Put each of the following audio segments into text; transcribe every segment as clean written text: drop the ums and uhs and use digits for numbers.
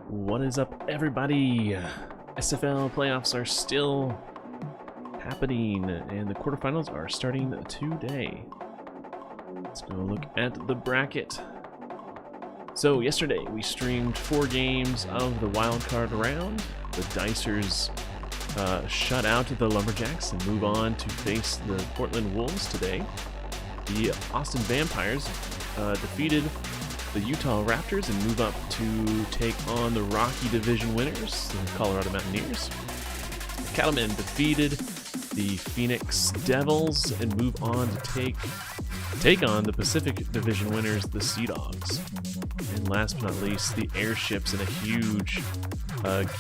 What is up, everybody? SFL playoffs are still happening, and the quarterfinals are starting today. Let's go look at the bracket. So yesterday we streamed 4 games of the wild card round. The Dicers shut out the Lumberjacks and move on to face the Portland Wolves today. The Austin Vampires defeated the Utah Raptors and move up to take on the Rocky Division winners, the Colorado Mountaineers. The Cattlemen defeated the Phoenix Devils and move on to take on the Pacific Division winners, the Sea Dogs. And last but not least, the Airships in a huge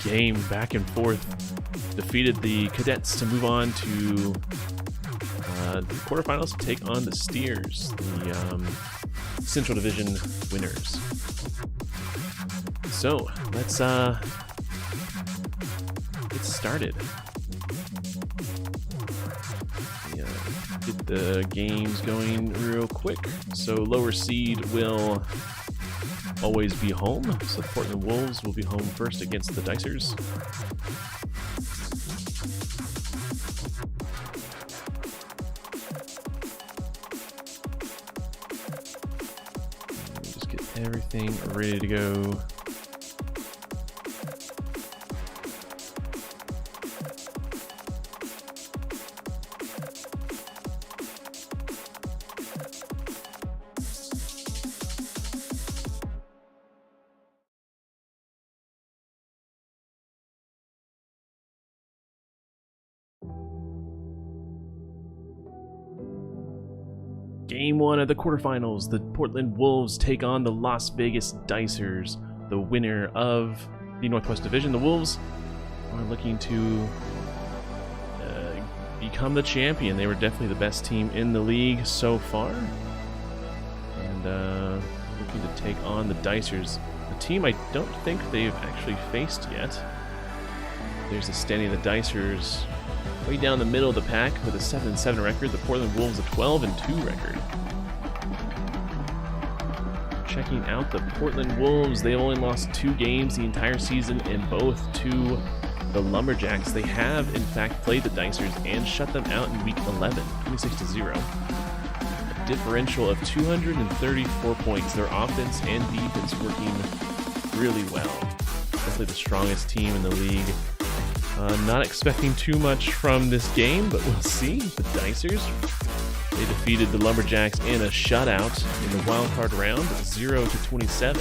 game back and forth defeated the Cadets to move on to the quarterfinals to take on the Steers, the Central Division winners. So let's get started. Get the games going real quick. So lower seed will always be home. So the Portland Wolves will be home first against the Dicers. Just get everything ready to go. Game 1 of the quarterfinals, the Portland Wolves take on the Las Vegas Dicers, the winner of the Northwest Division. The Wolves are looking to become the champion. They were definitely the best team in the league so far, and looking to take on the Dicers, a team I don't think they've actually faced yet. There's the standing of the Dicers way down the middle of the pack with a 7-7 record. The Portland Wolves a 12-2 record. Checking out the Portland Wolves, they only lost 2 games the entire season, and both to the Lumberjacks. They have, in fact, played the Dicers and shut them out in week 11, 26-0. A differential of 234 points. Their offense and defense working really well. Definitely the strongest team in the league. Not expecting too much from this game, but we'll see. The Dicers, they defeated the Lumberjacks in a shutout in the wildcard round, 0-27.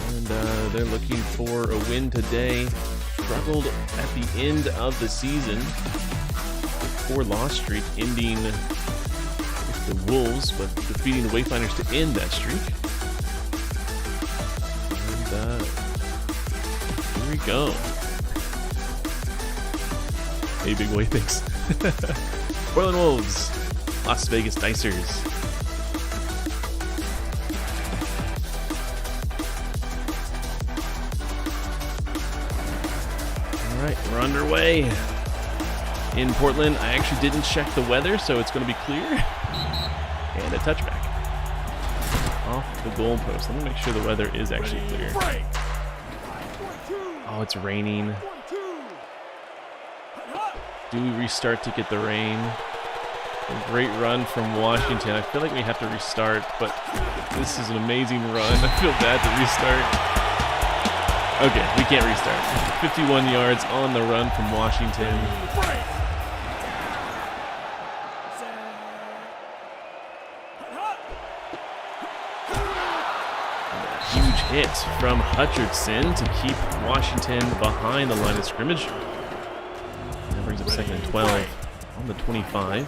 And they're looking for a win today. Struggled at the end of the season. The 4-loss streak ending with the Wolves, but defeating the Wayfinders to end that streak. And here we go. Hey, Big Way, thanks. Portland Wolves, Las Vegas Dicers. All right, we're underway in Portland. I actually didn't check the weather, so it's going to be clear. And a touchback off the goalpost. Let me make sure the weather is actually clear. Oh, it's raining. Do we restart to get the rain? A great run from Washington. I feel like we have to restart, but this is an amazing run. I feel bad to restart. Okay, we can't restart. 51 yards on the run from Washington. Huge hit from Hutcherson to keep Washington behind the line of scrimmage. That brings up 2nd and 12 on the 25.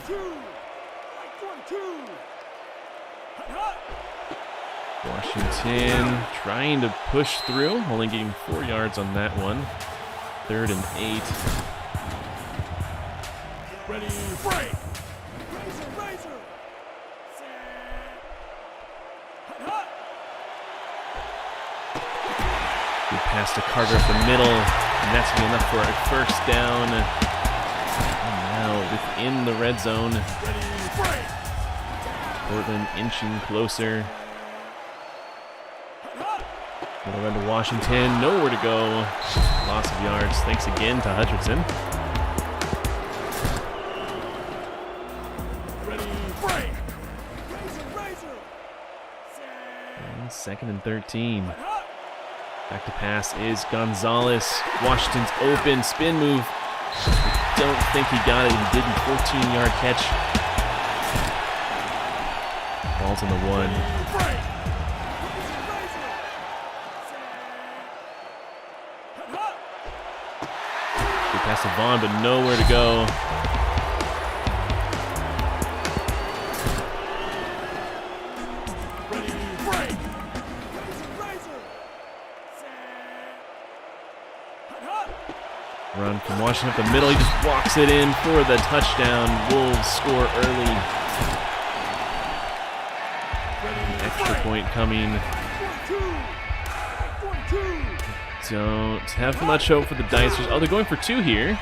Washington trying to push through, only getting 4 yards on that one. 3rd and 8. Ready, break! Razor. Good pass to Carter up the middle, and that's going to be enough for a first down. And now within the red zone. Ready, break! Portland inching closer. Gonna run to Washington, nowhere to go. Loss of yards, thanks again to Hutcherson. Ready, break! And 2nd and 13. Back to pass is Gonzalez. Washington's open, spin move. I don't think he got it, he didn't. 14-yard catch. Ball's on the 1. Pass to Vaughn, but nowhere to go. Ready, break! Run from Washington up the middle. He just walks it in for the touchdown. Wolves score early. Extra point coming. Don't have much hope for the Dicers. Oh, they're going for 2 here.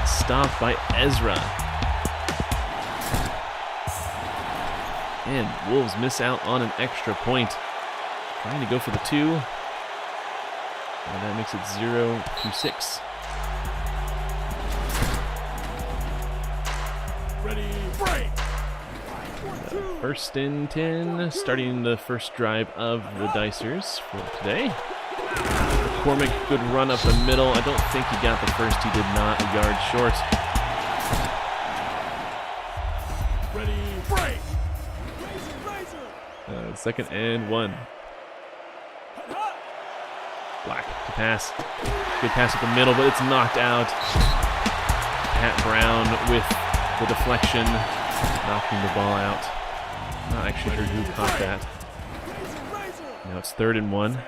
Stopped by Ezra. And Wolves miss out on an extra point. Trying to go for the 2. And that makes it 0-6. Ready, break! 1st and 10, starting the first drive of the Dicers for today. McCormick, good run up the middle. I don't think he got the first. He did not. A yard short. Ready, break! 2nd and 1. Black to pass. Good pass up the middle, but it's knocked out. Pat Brown with the deflection, knocking the ball out. Not actually sure who caught that. Now it's 3rd and 1.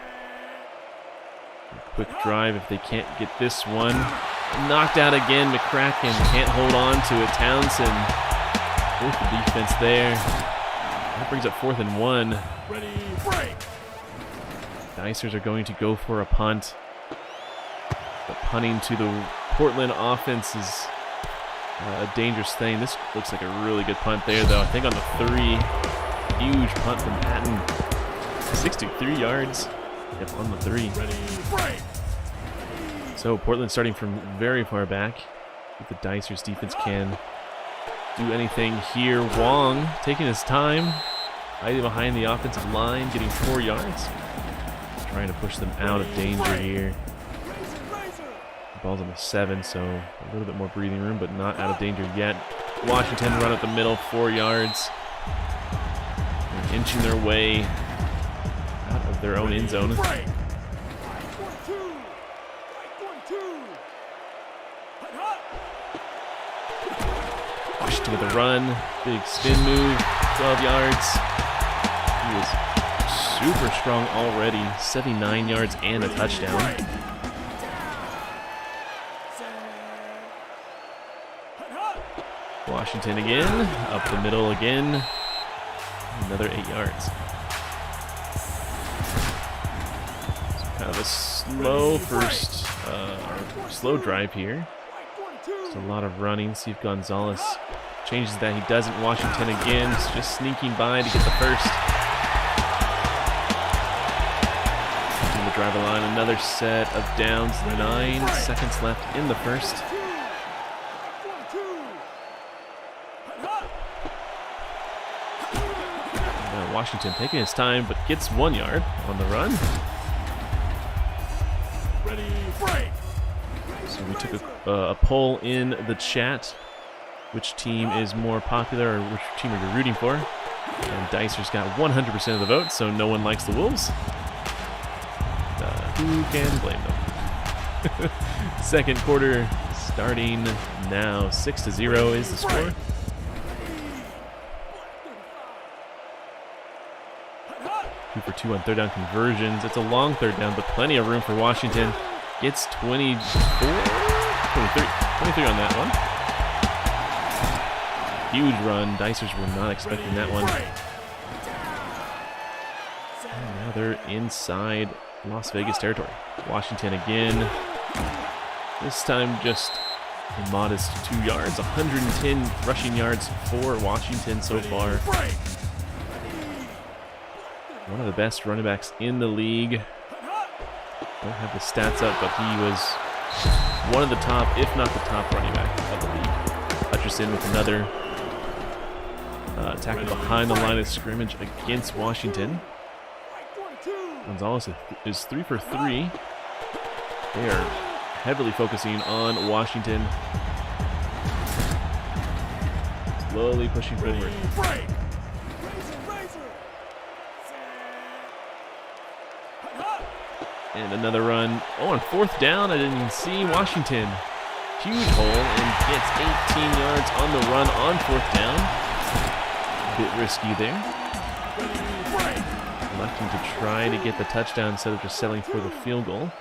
Quick drive if they can't get this one. Knocked out again. McCracken can't hold on to it. Townsend with the defense there. That brings up 4th and 1. Ready, break! Dicers are going to go for a punt. But punting to the Portland offense is a dangerous thing. This looks like a really good punt there, though. I think on the 3. Huge punt from Patton. 63 yards. Yep, on the 3. Ready, break! So Portland starting from very far back. If the Dicers defense can do anything here. Wong taking his time, hiding behind the offensive line, getting 4 yards. Trying to push them out of danger here. The ball's on the 7, so a little bit more breathing room, but not out of danger yet. Washington run up the middle, 4 yards. They're inching their way out of their own end zone. Washington with a run, big spin move, 12 yards. He is super strong already, 79 yards and a touchdown. Washington again, up the middle again, another 8 yards. So kind of a slow first, slow drive here. Just a lot of running. See if Gonzalez changes that. He doesn't. Washington again, just sneaking by to get the first. In the driver line, another set of downs. 9 seconds left in the first. Washington taking his time, but gets 1 yard on the run. we took a poll in the chat. Which team is more popular, or which team are you rooting for? And Dicers got 100% of the vote, so no one likes the Wolves. Who can blame them? Second quarter starting now. 6-0 is the score. Two for two on third down conversions. It's a long third down, but plenty of room for Washington. Gets 23 on that one. Huge run. Dicers were not expecting that one. And now they're inside Las Vegas territory. Washington again. This time just a modest 2 yards. 110 rushing yards for Washington so far. One of the best running backs in the league. Don't have the stats up, but he was one of the top, if not the top running back of the league. Hutcherson with another tackle behind the line of scrimmage against Washington. Gonzalez is 3 for 3. They are heavily focusing on Washington. Slowly pushing forward. And another run. Oh, on fourth down, I didn't even see Washington. Huge hole and gets 18 yards on the run on fourth down. A bit risky there. Electing to try to get the touchdown instead of just settling for the field goal.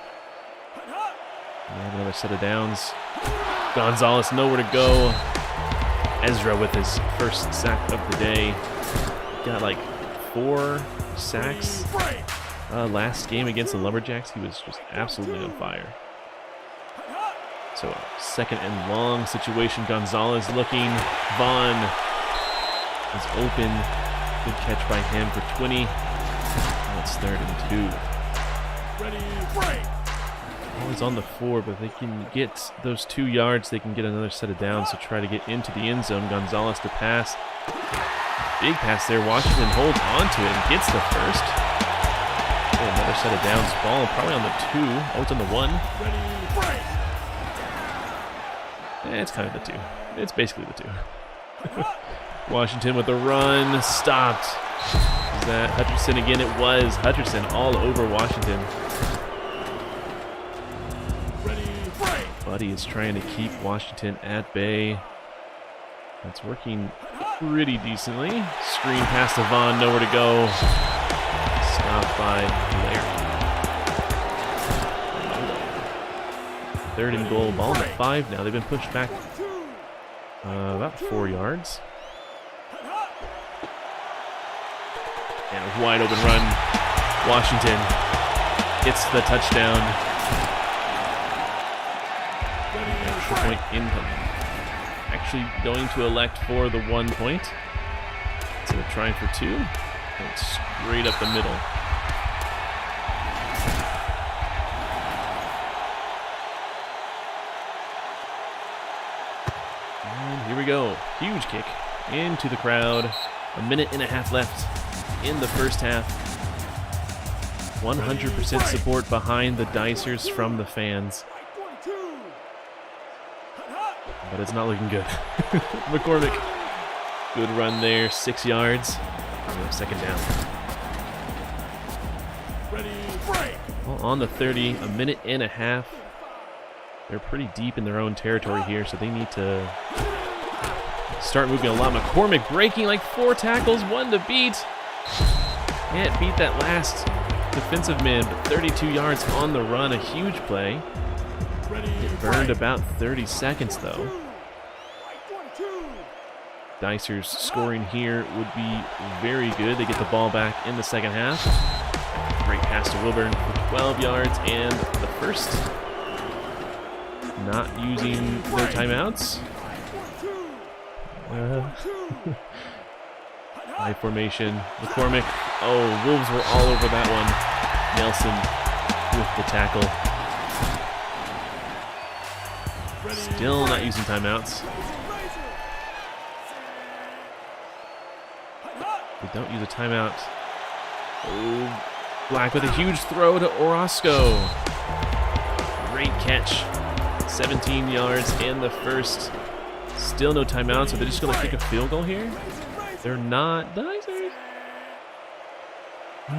We have another set of downs. Gonzalez nowhere to go. Ezra with his first sack of the day. Got like 4 sacks. Last game against the Lumberjacks, he was just absolutely on fire. So a second and long situation. Gonzalez looking. Vaughn is open. Good catch by him for 20. Now it's 3rd and 2. Always on the 4, but if they can get those 2 yards, they can get another set of downs to try to get into the end zone. Gonzalez to pass. Big pass there. Washington holds on to it and gets the first. Another set of downs. Ball probably on the 2. Oh, it's on the 1. It's kind of the 2. It's basically the 2. Washington with the run. Stopped. Is that Hutcherson again? It was Hutcherson all over Washington. Buddy is trying to keep Washington at bay. That's working pretty decently. Screen pass to Vaughn. Nowhere to go. Stopped by Blair. 3rd and goal. Ball on the 5 now. They've been pushed back about 4 yards. And a wide open run. Washington gets the touchdown. Extra point incoming. Actually going to elect for the 1 point. So they're trying for 2. And straight up the middle. And here we go. Huge kick into the crowd. 1.5 minutes left in the first half. 100% support behind the Dicers from the fans. But it's not looking good. McCormick. Good run there. 6 yards. Second down. Well, on the 30, 1.5 minutes. They're pretty deep in their own territory here, so they need to start moving a lot. McCormick breaking like 4 tackles, 1 to beat. Can't beat that last defensive man, but 32 yards on the run, a huge play. It burned about 30 seconds though. Dicers scoring here would be very good. They get the ball back in the second half. Great pass to Wilburn for 12 yards and the first. Not using their timeouts. High formation. McCormick. Oh, Wolves were all over that one. Nelson with the tackle. Still not using timeouts. They don't use a timeout. Oh, Black with a huge throw to Orozco. Great catch 17 yards and the first. Still no timeout, so they're just going to kick a field goal here. They're not. The Dicers.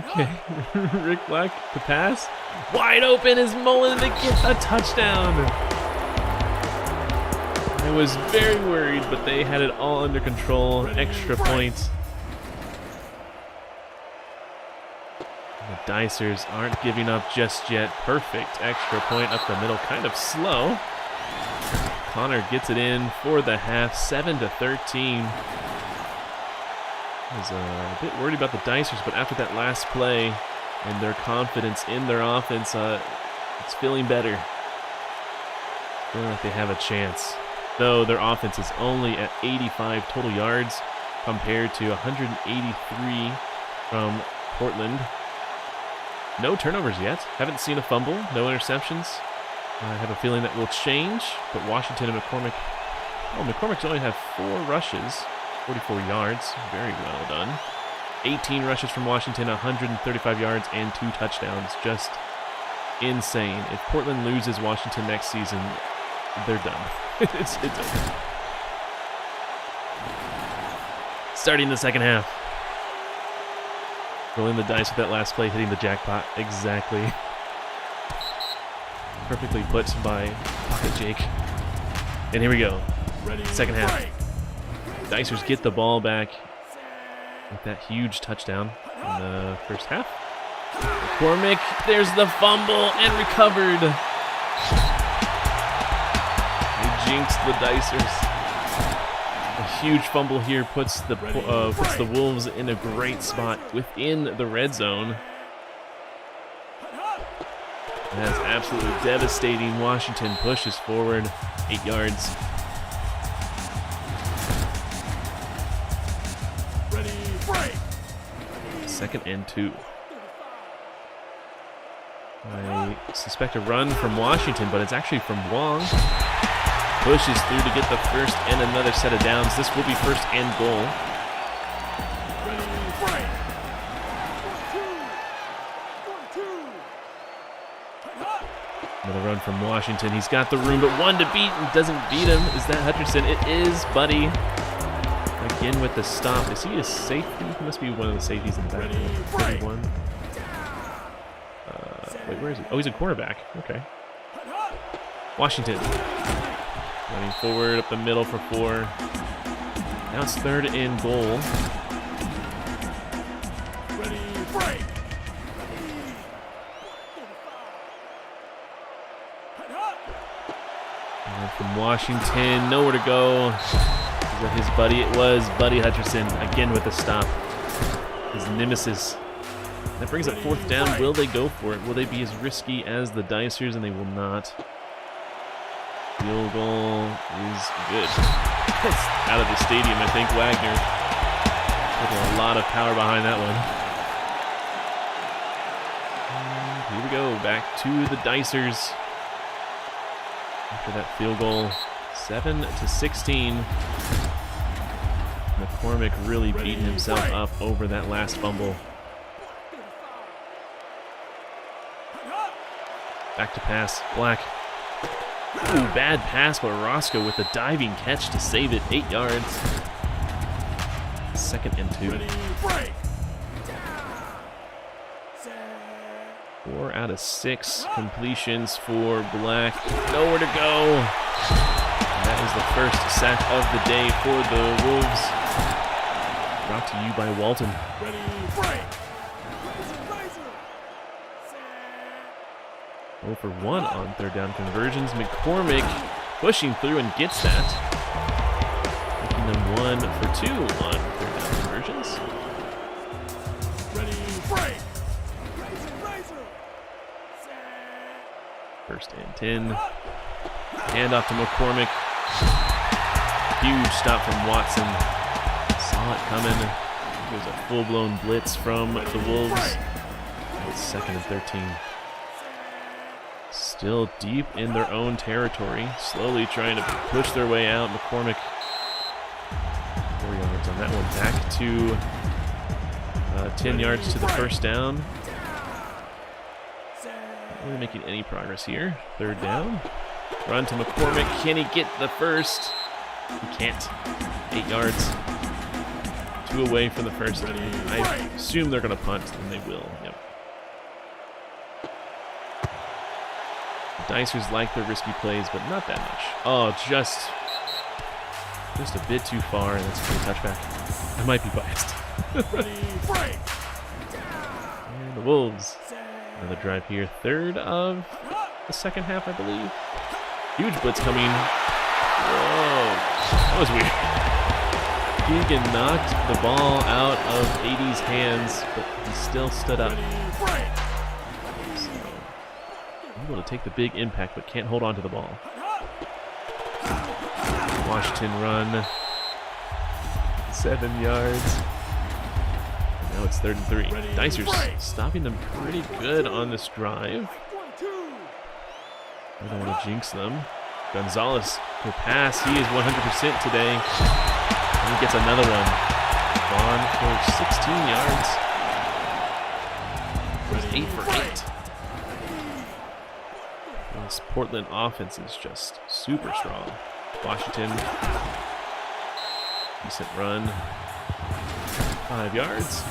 Okay. Rick Black to pass. Wide open is Mullen to get a touchdown. I was very worried, but they had it all under control. Extra points. The Dicers aren't giving up just yet. Perfect extra point up the middle. Kind of slow. Connor gets it in for the half, 7-13. I was a bit worried about the Dicers, but after that last play and their confidence in their offense, it's feeling better. Feeling like they have a chance. Though their offense is only at 85 total yards compared to 183 from Portland. No turnovers yet. Haven't seen a fumble, no interceptions. I have a feeling that will change, but Washington and McCormick... Oh, McCormick's only have 4 rushes, 44 yards. Very well done. 18 rushes from Washington, 135 yards, and 2 touchdowns. Just insane. If Portland loses Washington next season, they're done. it's over. Starting the second half. Rolling the dice with that last play, hitting the jackpot. Exactly. Perfectly put by Pocket Jake. And here we go. Second half. Dicers get the ball back with that huge touchdown in the first half. McCormick, there's the fumble and recovered. They jinxed the Dicers. A huge fumble here puts the Wolves in a great spot within the red zone. That's absolutely devastating. Washington pushes forward 8 yards. Ready, break. 2nd and 2. I suspect a run from Washington, but it's actually from Wong. Pushes through to get the first and another set of downs. This will be 1st and goal. Ready, break. Another run from Washington. He's got the room, but one to beat and doesn't beat him. Is that Hutcherson? It is Buddy. Again with the stop. Is he a safety? He must be one of the safeties in the back. 31. Wait, where is he? Oh, he's a cornerback. Okay. Washington. Running forward up the middle for 4. Now it's 3rd and goal. Ready, break. And from Washington, nowhere to go. Is that his buddy? It was Buddy Hutcherson, again with a stop. His nemesis. That brings up 4th down. Will they go for it? Will they be as risky as the Dicers? And they will not. Field goal is good. It's out of the stadium, I think. Wagner put a lot of power behind that one. And here we go, back to the Dicers. After that field goal, 7-16. McCormick really beating himself up over that last fumble. Back to pass, Black. Ooh, bad pass by Roscoe with a diving catch to save it, 8 yards. 2nd and 2. 4 out of 6 completions for Black. Nowhere to go. And that is the first sack of the day for the Wolves. Brought to you by Walton. 0 for 1 on 3rd down conversions. McCormick pushing through and gets that. Making them 1 for 2 on 3rd down conversions. 1st and 10. Hand off to McCormick. Huge stop from Watson. Saw it coming. It was a full-blown blitz from the Wolves. It's 2nd and 13. Still deep in their own territory. Slowly trying to push their way out. McCormick, 4 yards on that one. Back to 10 yards to the 1st down. Not really making any progress here. 3rd down. Run to McCormick. Can he get the first? He can't. 8 yards. 2 away from the first. I assume they're going to punt, and they will. Yep. The Dicers like their risky plays, but not that much. Oh, just a bit too far, and that's a good touchback. I might be biased. And the Wolves. Another drive here. 3rd of the second half, I believe. Huge blitz coming. Whoa. That was weird. Keegan knocked the ball out of AD's hands, but he still stood up. So, able to take the big impact, but can't hold on to the ball. Washington run. 7 yards. Now it's 3rd and 3. Dicers stopping them pretty good on this drive. I don't want to jinx them. Gonzalez to pass. He is 100% today. And he gets another one. Vaughn for 16 yards. It was 8 for 8. This Portland offense is just super strong. Washington. Decent run. 5 yards.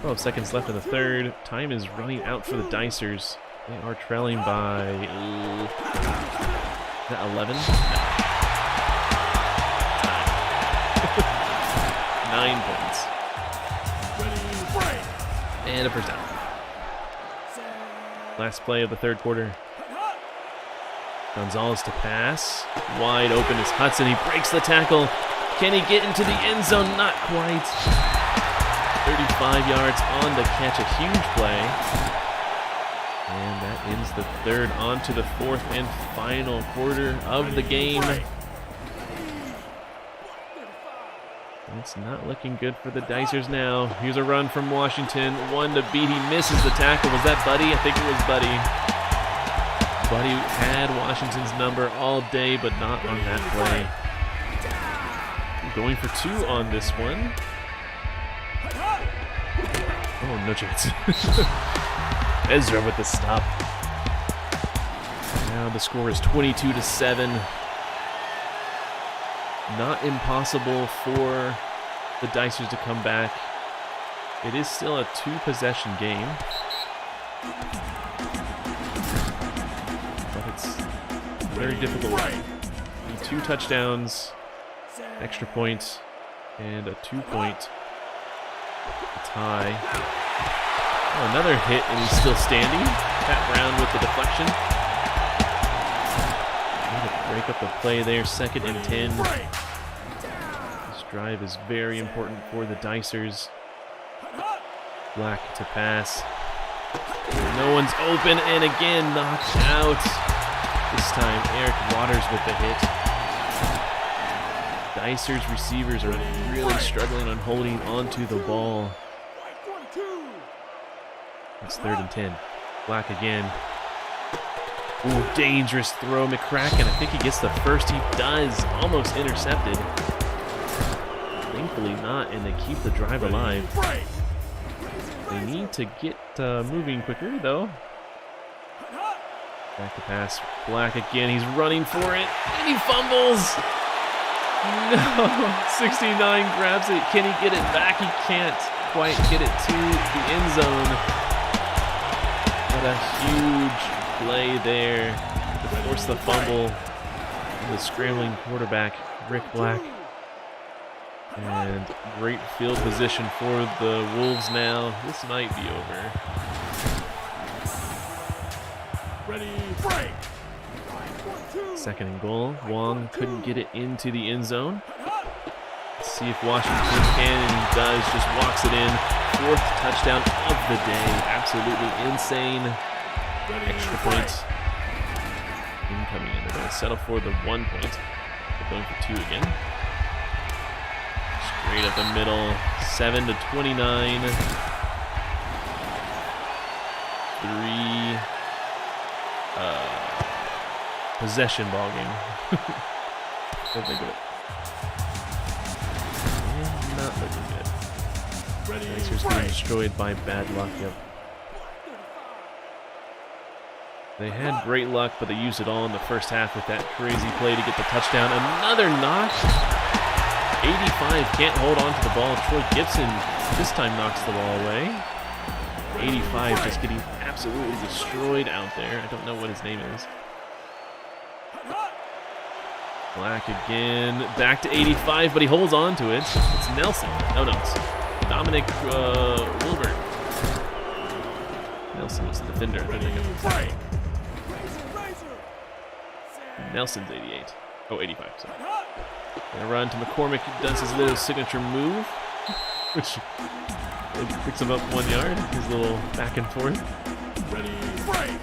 12 seconds left in the 3rd. Time is running out for the Dicers. They are trailing by 11. 9 points. And a first down. Last play of the 3rd quarter. Gonzalez to pass. Wide open is Hudson. He breaks the tackle. Can he get into the end zone? Not quite. 35 yards on the catch. A huge play. And that ends the 3rd. On to the 4th and final quarter of the game. It's not looking good for the Dicers now. Here's a run from Washington. 1 to beat. He misses the tackle. Was that Buddy? I think it was Buddy. Buddy had Washington's number all day, but not on that play. Going for 2 on this one. Oh, no chance. Ezra with the stop. Now the score is 22-7. Not impossible for the Dicers to come back. It is still a 2-possession game. But it's very difficult. 2 touchdowns, extra points, and a 2-point tie. Oh, another hit, and he's still standing. Pat Brown with the deflection. Break up the play there. 2nd and 10. This drive is very important for the Dicers. Black to pass. No one's open, and again knocked out. This time Eric Waters with the hit. Dicers receivers are really struggling on holding onto the ball. It's 3rd and 10. Black again. Ooh, dangerous throw. McCracken, I think he gets the first. He does. Almost intercepted. Thankfully not, and they keep the drive alive. They need to get moving quicker, though. Back to pass. Black again. He's running for it. And he fumbles. No. 69 grabs it. Can he get it back? He can't quite get it to the end zone. But a huge play there to force the fumble. And the scrambling quarterback, Rick Black. And great field position for the Wolves now. This might be over. Ready, break. 2nd and goal. Wong couldn't get it into the end zone. Let's see if Washington can, and he does. Just walks it in. 4th touchdown of the day. Absolutely insane. Extra point incoming. They're going to settle for the 1 point. They're going for 2 again. Straight up the middle. 7-29. 3 possession ball game. Don't think of it. And not looking good. Dicers getting destroyed by bad luck. Yep. They had great luck, but they used it all in the first half with that crazy play to get the touchdown. Another knock. 85 can't hold on to the ball. Troy Gibson this time knocks the ball away. 85 just getting absolutely destroyed out there. I don't know what his name is. Black again, back to 85, but he holds on to it. It's Nelson. Oh no, it's Dominic Wilburn. Nelson was the defender. Nelson's 88. Oh, 85, sorry. Gonna run to McCormick, does his little signature move, which picks him up 1 yard. His little back and forth. Ready, break.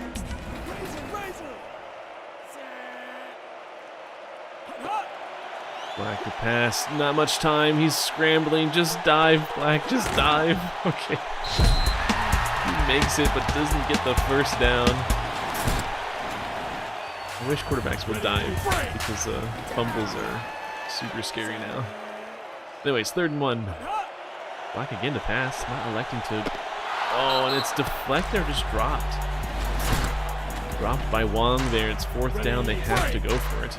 Black to pass, not much time. He's scrambling. Just dive, Black. Just dive. Okay. He makes it, but doesn't get the first down. I wish quarterbacks would dive because fumbles are super scary now. Anyways, 3rd and 1. Black again to pass, not electing to. Oh, and it's deflected or just dropped. Dropped by Wong there. It's 4th down. They have to go for it.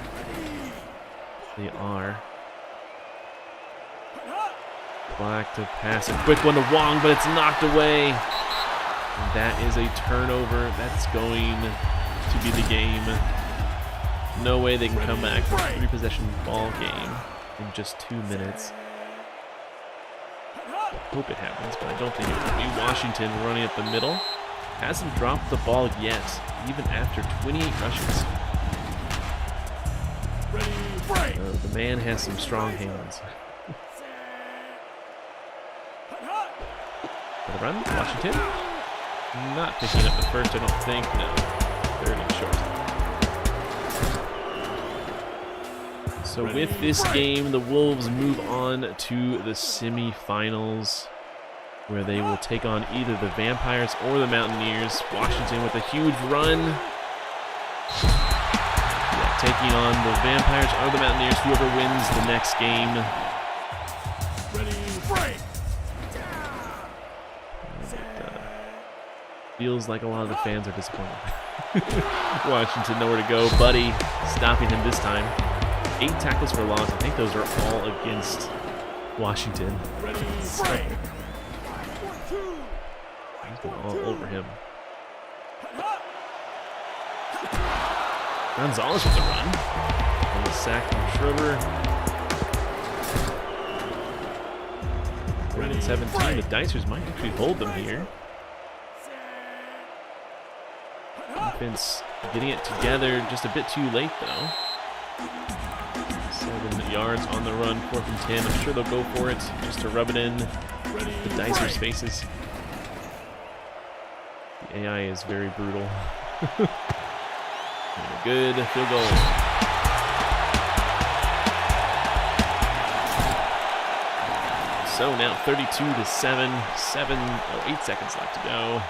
They are. Black to pass. A quick one to Wong, but it's knocked away. And that is a turnover. That's going to be the game. No way they can come back from a 3-possession ball game in just 2 minutes. Hope it happens, but I don't think it will be. Washington running up the middle. Hasn't dropped the ball yet, even after 28 rushes. The man has some strong hands. For the run, Washington. Not picking up the first, I don't think. No. 3rd and short. So with this game, the Wolves move on to the semifinals, where they will take on either the Vampires or the Mountaineers. Washington with a huge run. Taking on the Vampires or the Mountaineers, whoever wins the next game. Ready, break. Feels like a lot of the fans are disappointed. Washington nowhere to go. Buddy stopping him this time. 8 tackles for loss. I think those are all against Washington. Ready, break. He's been all over him. Gonzalez with the run. And the sack from Schroeder. 3rd and 17. The Dicers might actually hold them here. Defense getting it together just a bit too late, though. 7 yards on the run, 4th and 10. I'm sure they'll go for it just to rub it in the Dicers' faces. The AI is very brutal. Good field goal. So now 32-7, 8 seconds left to go.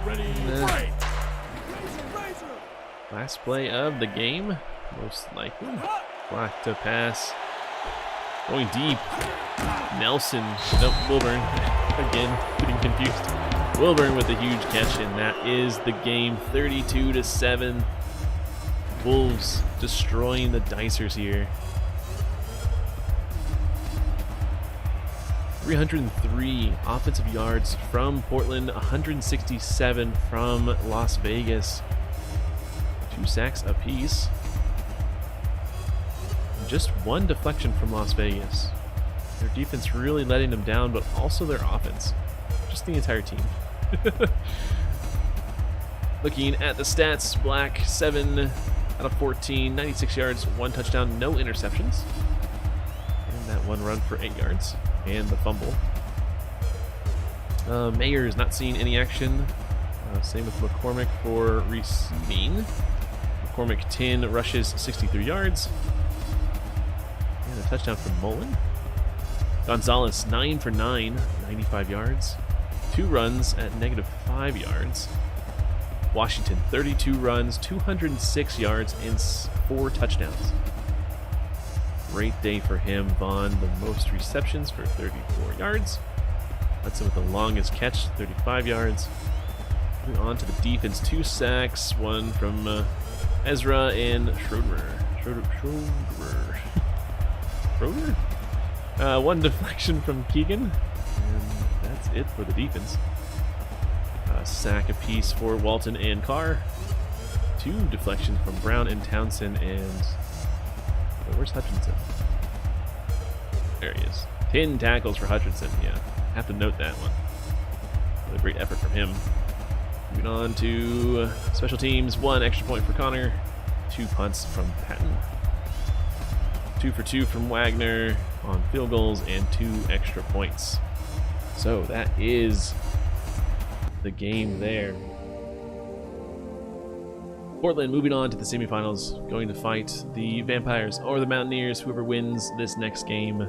Ready, break. Last play of the game, most likely. Black to pass. Going deep. Nelson. Nope, Wilburn. Again, getting confused. Wilburn with a huge catch, and that is the game. 32-7. Wolves destroying the Dicers here. 303 offensive yards from Portland, 167 from Las Vegas. 2 sacks apiece. Just 1 deflection from Las Vegas. Their defense really letting them down, but also their offense. Just the entire team. Looking at the stats, Black 7 out of 14, 96 yards, 1 touchdown, no interceptions. And that 1 run for 8 yards. And the fumble. Mayer is not seeing any action. Same with McCormick for receiving. McCormick 10 rushes, 63 yards. And a touchdown from Mullen. Gonzalez 9 for 9, 95 yards. 2 runs at -5 yards. Washington 32 runs, 206 yards, and 4 touchdowns. Great day for him. Vaughn, the most receptions for 34 yards. Hudson with the longest catch, 35 yards. Moving on to the defense, 2 sacks, one from Ezra and Schroeder. One deflection from Keegan, and that's it for the defense. Sack apiece for Walton and Carr. 2 deflections from Brown and Townsend, and where's Hutchinson? There he is. 10 tackles for Hutchinson. Yeah, have to note that one. What a great effort from him. Moving on to special teams. 1 extra point for Connor. 2 punts from Patton. 2 for 2 from Wagner on field goals, and 2 extra points. So that is the game there. Portland moving on to the semifinals, going to fight the Vampires or the Mountaineers, whoever wins this next game.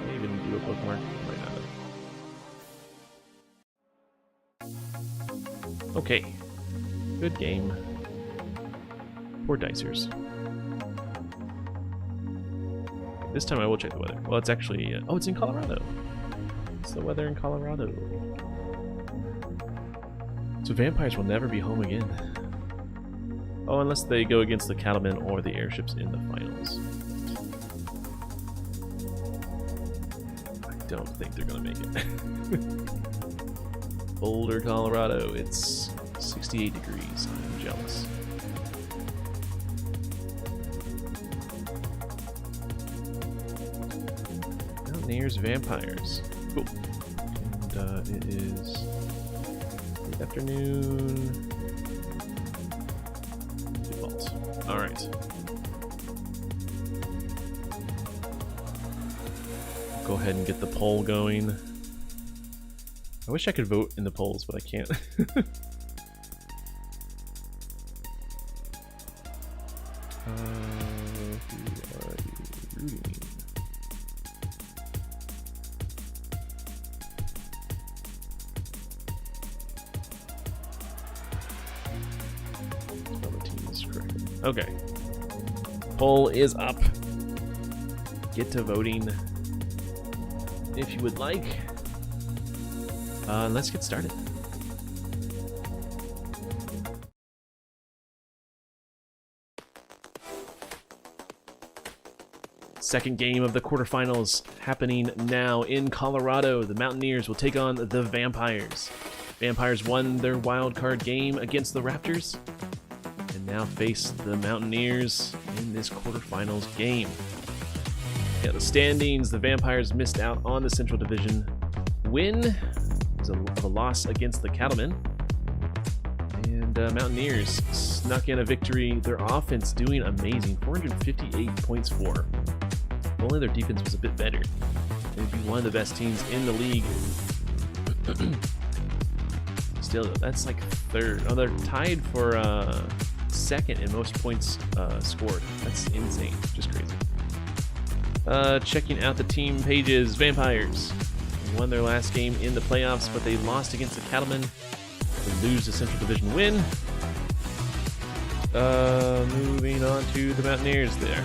Maybe do a bookmark. Might not. Okay. Good game. Poor Dicers. This time I will check the weather. Well, it's actually... oh, it's in Colorado. What's the weather in Colorado? So Vampires will never be home again. Oh, unless they go against the Cattlemen or the Airships in the finals. I don't think they're going to make it. Boulder, Colorado. It's 68 degrees. I'm jealous. Mountaineers, Vampires. Cool. And it is late afternoon. Default. Alright. Go ahead and get the poll going. I wish I could vote in the polls, but I can't. Who are you rooting? Okay. Poll is up. Get to voting if you would like. Let's get started. Second game of the quarterfinals happening now in Colorado. The Mountaineers will take on the Vampires. Vampires won their wild card game against the Raptors and now face the Mountaineers in this quarterfinals game. Yeah, the standings, the Vampires missed out on the Central Division win. It was a loss against the Cattlemen. And Mountaineers snuck in a victory. Their offense doing amazing. 458 points for. If only their defense was a bit better, they'd be one of the best teams in the league. Still, that's like third. Oh, they're tied for second in most points scored. That's insane. Just crazy. Checking out the team pages. Vampires won their last game in the playoffs, but they lost against the Cattlemen to lose the Central Division win. Moving on to the Mountaineers there.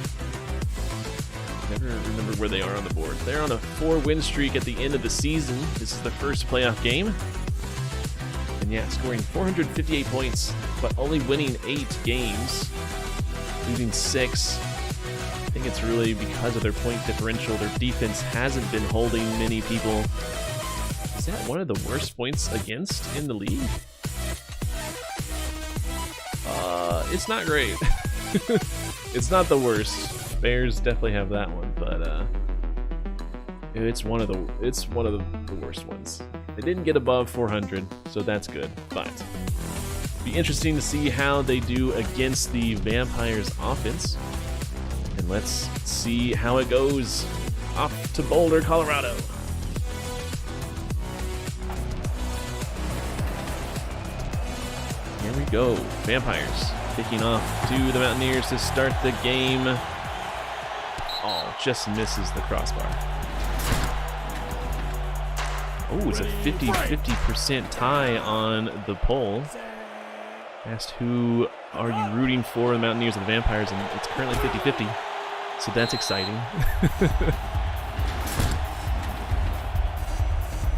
Never remember where they are on the board. They're on a 4-win streak at the end of the season. This is their first playoff game. And yeah, scoring 458 points, but only winning 8 games, losing 6. I think it's really because of their point differential. Their defense hasn't been holding many people. Is that one of the worst points against in the league? It's not great. It's not the worst. Bears definitely have that one, but it's one of the worst ones. They didn't get above 400, so that's good. But it'll be interesting to see how they do against the Vampires offense. And let's see how it goes. Off to Boulder, Colorado. Here we go. Vampires kicking off to the Mountaineers to start the game. Oh, just misses the crossbar. Oh, it's a 50-50% tie on the poll. Asked who are you rooting for, the Mountaineers or the Vampires, and it's currently 50-50, so that's exciting.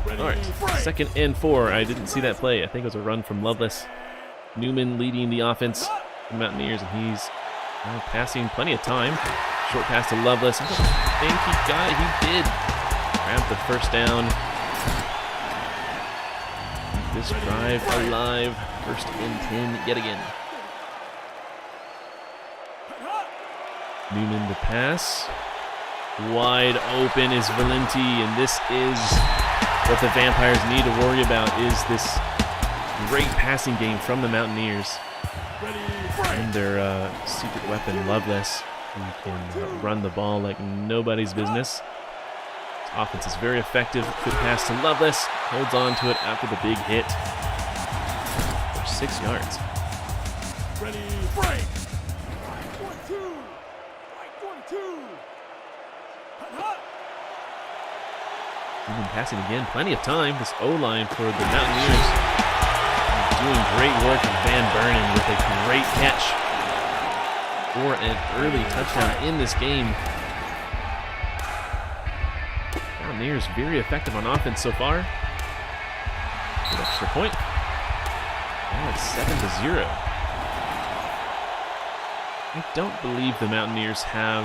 Alright, 2nd and 4. I didn't see that play. I think it was a run from Loveless. Newman leading the offense, the Mountaineers, and he's passing plenty of time. Short pass to Loveless. I don't think he got it. He did. Grab the first down. This drive alive. 1st and 10 yet again. Newman the pass. Wide open is Valenti, and this is what the Vampires need to worry about, is this great passing game from the Mountaineers. And their secret weapon, Loveless, who can run the ball like nobody's business. This offense is very effective. Good pass to Loveless. Holds on to it after the big hit. For 6 yards. Ready, break. Even passing again, plenty of time. This O-line for the Mountaineers doing great work with Van Buren with a great catch for an early touchdown in this game. Mountaineers very effective on offense so far. Good extra point. Now it's 7-0. I don't believe the Mountaineers have...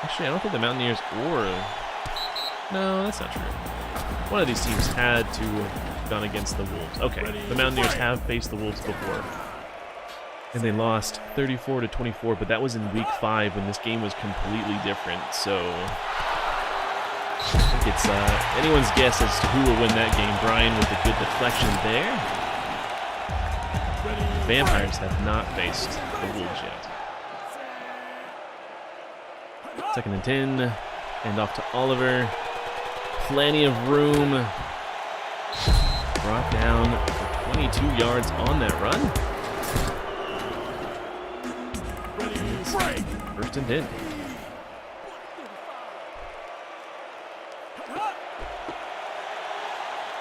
Actually, I don't think the Mountaineers or... No, that's not true. One of these teams had to have gone against the Wolves. Okay, the Mountaineers have faced the Wolves before. And they lost 34-24, but that was in week 5 when this game was completely different. So I think it's anyone's guess as to who will win that game. Brian with a good deflection there. The Vampires have not faced the Wolves yet. 2nd and 10, and off to Oliver. Plenty of room. Brought down for 22 yards on that run. It's 1st and 10.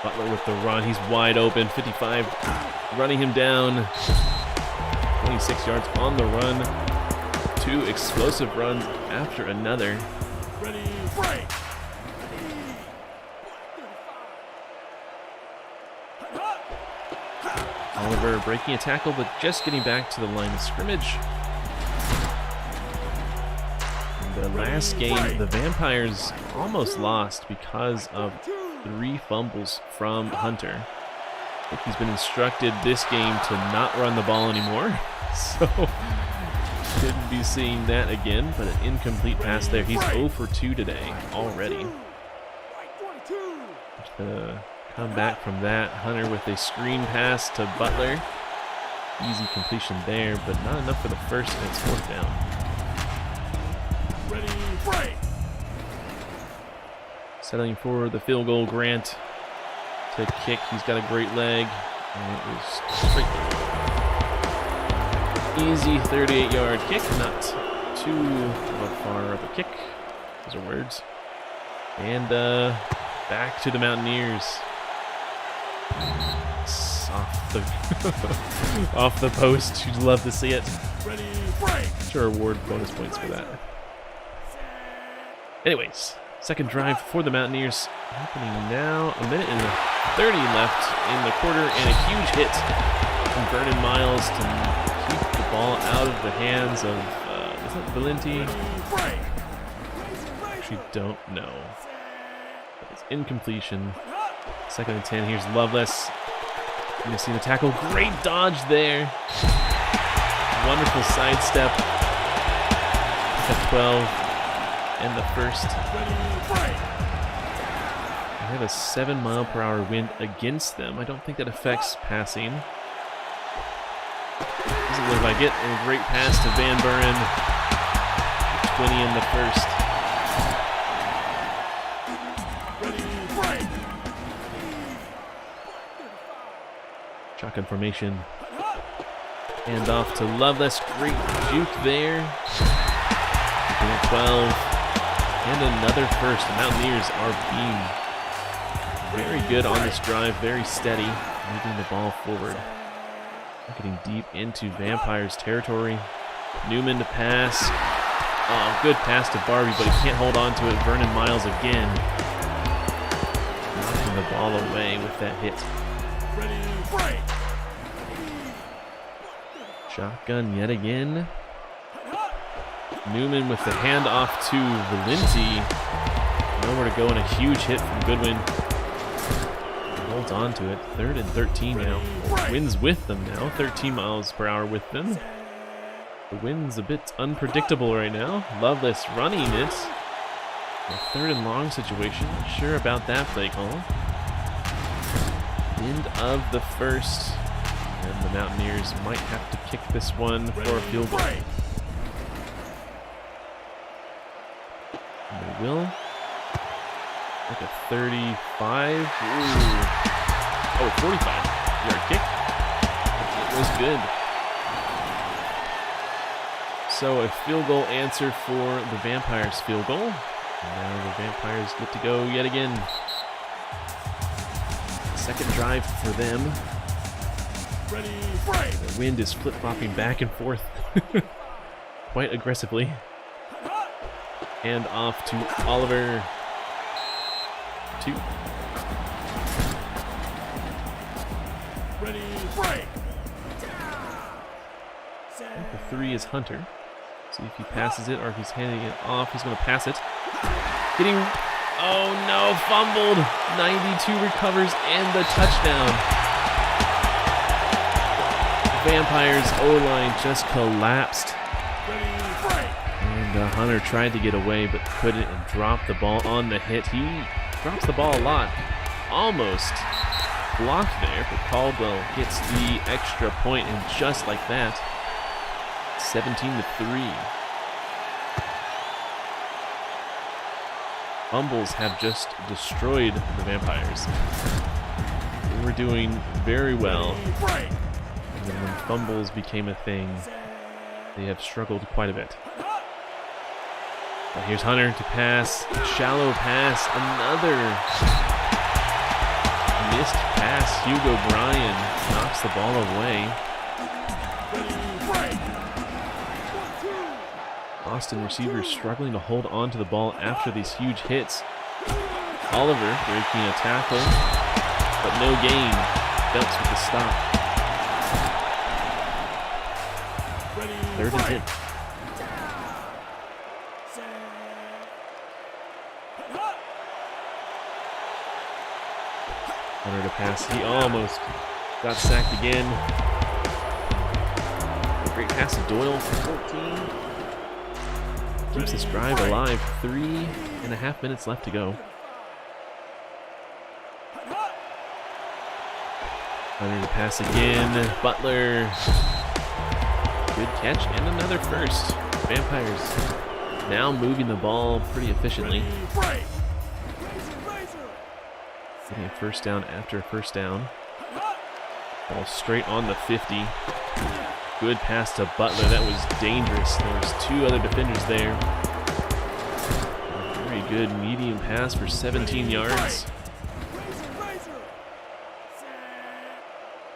Butler with the run. He's wide open. 55 running him down. 26 yards on the run. 2 explosive runs after another. Ready, break. Oliver breaking a tackle, but just getting back to the line of scrimmage. In the last game, the Vampires almost lost because of 3 fumbles from Hunter. I think he's been instructed this game to not run the ball anymore, so shouldn't be seeing that again, but an incomplete pass there. He's 0 for 2 today already. Come back from that. Hunter with a screen pass to Butler. Easy completion there, but not enough for the first, and it's 4th down. Ready, break. Settling for the field goal, Grant to kick. He's got a great leg, and it was straight through. Easy 38-yard kick, not too far of a kick. Those are words. And back to the Mountaineers. Off the off the post. You'd love to see it. Ready, break. Sure, award bonus points for that. Anyways, 2nd drive for the Mountaineers happening now. 1 minute and 30 left in the quarter, and a huge hit from Vernon Miles to keep the ball out of the hands of is that Valenti? I actually don't know. But it's incompletion. 2nd and 10. Here's Loveless. You can see the tackle. Great dodge there. Wonderful sidestep. At 12. And the first. They have a 7-mile-per-hour wind against them. I don't think that affects passing. Doesn't look like it. And a great pass to Van Buren. 20 in the first. Shotgun formation. And off to Loveless. Great juke there. 12. And another first. The Mountaineers are being very good on this drive. Very steady. Moving the ball forward. Getting deep into Vampires territory. Newman to pass. Oh, good pass to Barbie, but he can't hold on to it. Vernon Miles again. Knocking the ball away with that hit. Ready, break! Shotgun yet again. Newman with the handoff to Valenti. Nowhere to go, and a huge hit from Goodwin. Holds on to it. 3rd and 13 now. Wind's with them now. 13 miles per hour with them. The wind's a bit unpredictable right now. Lovelace running it. A 3rd and long situation. Not sure about that play call. End of the first. And the Mountaineers might have to kick this one for a field goal. And they will. Like a 35. Ooh. Oh, 45-yard kick. It was good. So a field goal answer for the Vampires field goal. And now the Vampires get to go yet again. Second drive for them. Ready, break! The wind is flip-flopping back and forth quite aggressively. And off to Oliver. 2. Ready, break! The 3 is Hunter. See if he passes it or if he's handing it off. He's going to pass it. Getting... Oh no, fumbled. 92 recovers and the touchdown. Vampires O-line just collapsed. Ready, break! And Hunter tried to get away but couldn't and dropped the ball on the hit. He drops the ball a lot. Almost blocked there, but Caldwell gets the extra point, and just like that, 17-3. Fumbles have just destroyed the Vampires. They were doing very well. Break! And then when fumbles became a thing, they have struggled quite a bit. But here's Hunter to pass. Shallow pass. Another missed pass. Hugo Bryan knocks the ball away. Boston receivers struggling to hold on to the ball after these huge hits. Oliver breaking a tackle, but no gain. Phelps with the stop. 3rd and 10. Hunter to pass. He almost got sacked again. A great pass to Doyle for 14. Keeps this drive alive. 3.5 minutes left to go. Hunter to pass again. Butler. Good catch and another first. Vampires now moving the ball pretty efficiently. Getting a first down after a first down. Ball straight on the 50. Good pass to Butler. That was dangerous. There was 2 other defenders there. A very good medium pass for 17 yards.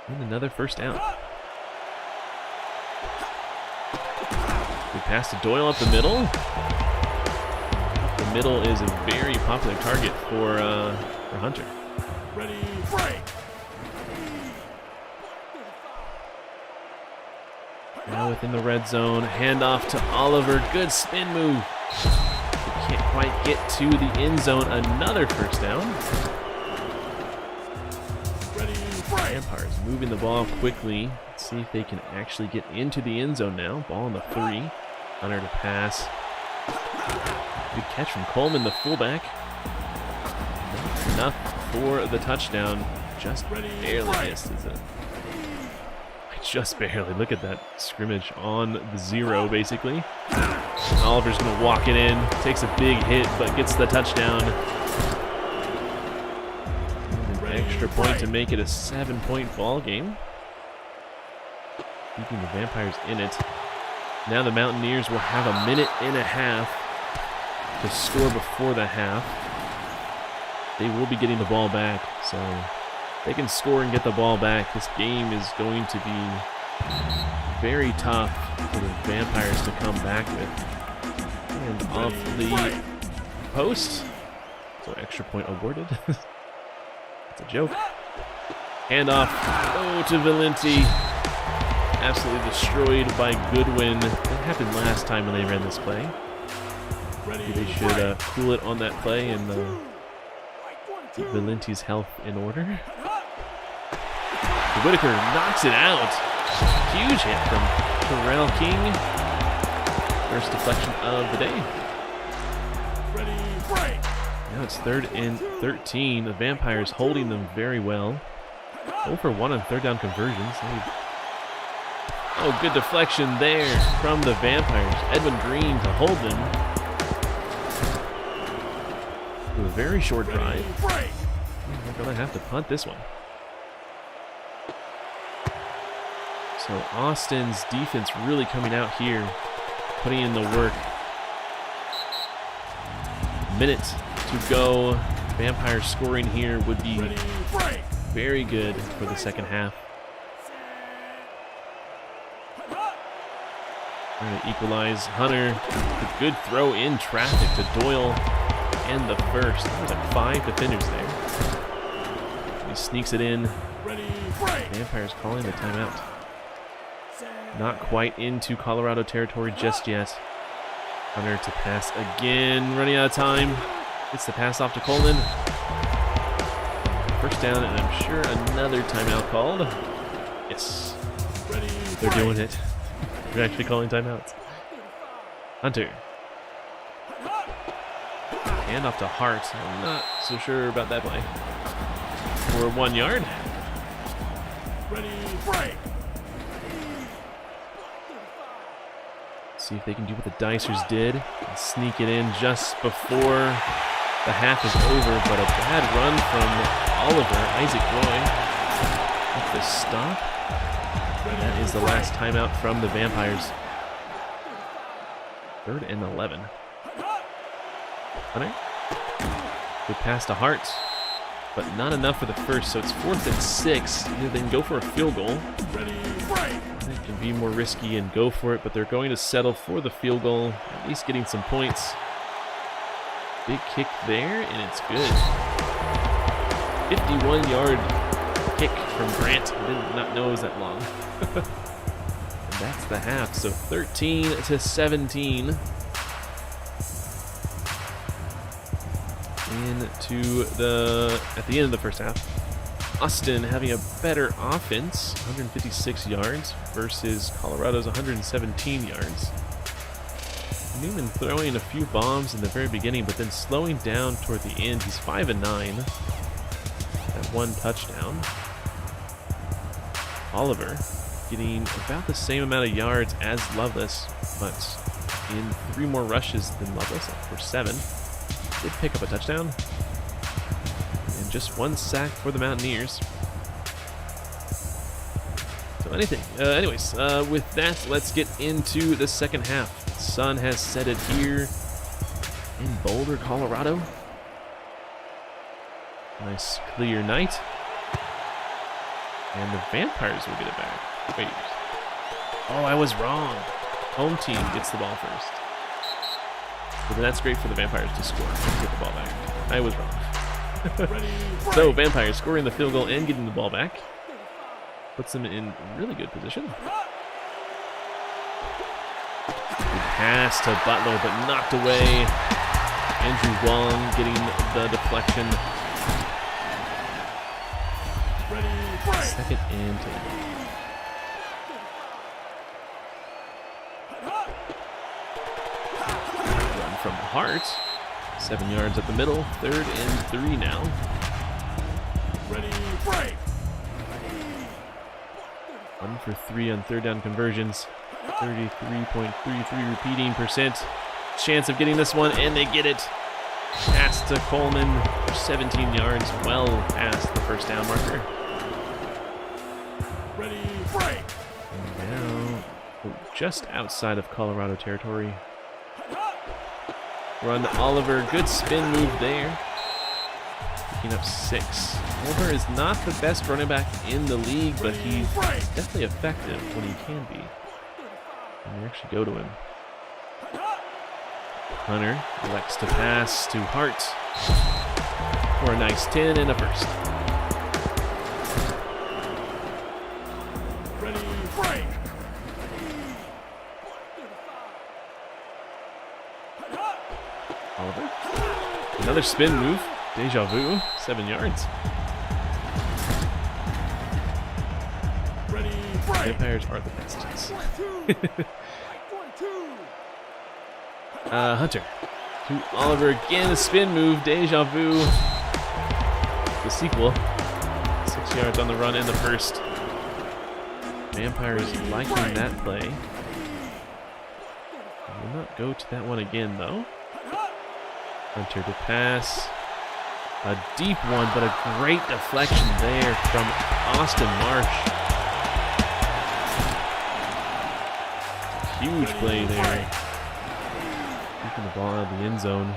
And another first down. Good pass to Doyle up the middle. Up the middle is a very popular target for Hunter. Ready, break! Now within the red zone, handoff to Oliver. Good spin move. He can't quite get to the end zone. Another first down. Ready, break! Vampires moving the ball quickly. Let's see if they can actually get into the end zone now. Ball on the 3. Hunter to pass. Good catch from Coleman, the fullback. Not enough for the touchdown. Just barely missed, is it? Just barely. Look at that scrimmage on the 0, basically. Oliver's going to walk it in. Takes a big hit, but gets the touchdown. And an extra point to make it a 7-point ball game. Keeping the Vampires in it. Now the Mountaineers will have a minute and a half to score before the half. They will be getting the ball back, so they can score and get the ball back. This game is going to be very tough for the Vampires to come back with. And off the post. So extra point awarded. It's a joke. Handoff. Oh, to Valenti. Absolutely destroyed by Goodwin. That happened last time when they ran this play. Maybe they should cool it on that play and keep Valenti's health in order. Whitaker knocks it out. Huge hit from Terrell King. First deflection of the day. Now it's 3rd and 13. The Vampires holding them very well. 0 for 1 on third down conversions. Oh, good deflection there from the Vampires. Edwin Green to hold them. With a very short drive. They're going to have to punt this one. So Austin's defense really coming out here, putting in the work. Minute to go. Vampires scoring here would be very good for the second half. Trying to equalize. Hunter, a good throw in traffic to Doyle and the first. There's like 5 defenders there. He sneaks it in. Vampires calling the timeout. Not quite into Colorado territory just yet. Hunter to pass again, running out of time. Gets the pass off to Coleman. First down, and I'm sure another timeout called. Yes. They're doing it. They're actually calling timeouts. Hunter. Hand off to Hart. I'm not so sure about that play. For 1 yard. See if they can do what the Dicers did and sneak it in just before the half is over, but a bad run from Oliver, Isaac Roy, with the stop. And that is the last timeout from the Vampires. 3rd and 11. Hunter. Good pass to Hart, but not enough for the first, so it's 4th and 6. Either they can go for a field goal. They can be more risky and go for it, but they're going to settle for the field goal, at least getting some points. Big kick there, and it's good. 51-yard kick from Grant. I did not know it was that long. And that's the half, so 13-17. At the end of the first half. Austin having a better offense, 156 yards versus Colorado's 117 yards. Newman throwing a few bombs in the very beginning, but then slowing down toward the end. He's 5-9 at 1 touchdown. Oliver getting about the same amount of yards as Lovelace, but in 3 more rushes than Lovelace for 7. Did pick up a touchdown. And just 1 sack for the Mountaineers. So anyways, with that, let's get into the second half. The sun has set it here in Boulder, Colorado. Nice clear night. And the Vampires will get it back. Wait. Oh, I was wrong. Home team gets the ball first. But then that's great for the Vampires to score and get the ball back. I was wrong. So, Vampires scoring the field goal and getting the ball back. Puts them in really good position. Good pass to Butler, but knocked away. Andrew Wong getting the deflection. 2nd and 10. Run from Hart. 7 yards up the middle. 3rd and 3 now. Ready, break. 1 for 3 on third down conversions. 33.33 repeating %. Chance of getting this one, and they get it. Pass to Coleman for 17 yards, well past the first down marker. Ready, break. And now, just outside of Colorado territory. Run to Oliver, good spin move there. picking up 6. Oliver is not the best running back in the league, but he's definitely effective when he can be. And we actually go to him. Hunter elects to pass to Hart for a nice 10 and a first. Ready, break. Oliver. Another spin move. Deja vu. 7 yards. Ready, break. Vampires are the best. Hunter. To Oliver again. A spin move. Deja vu. The sequel. 6 yards on the run in the first. Vampires liking that play. Will not go to that one again though. Hunter to pass. A deep one, but a great deflection there from Austin Marsh. Huge play there. Keeping the ball out of the end zone.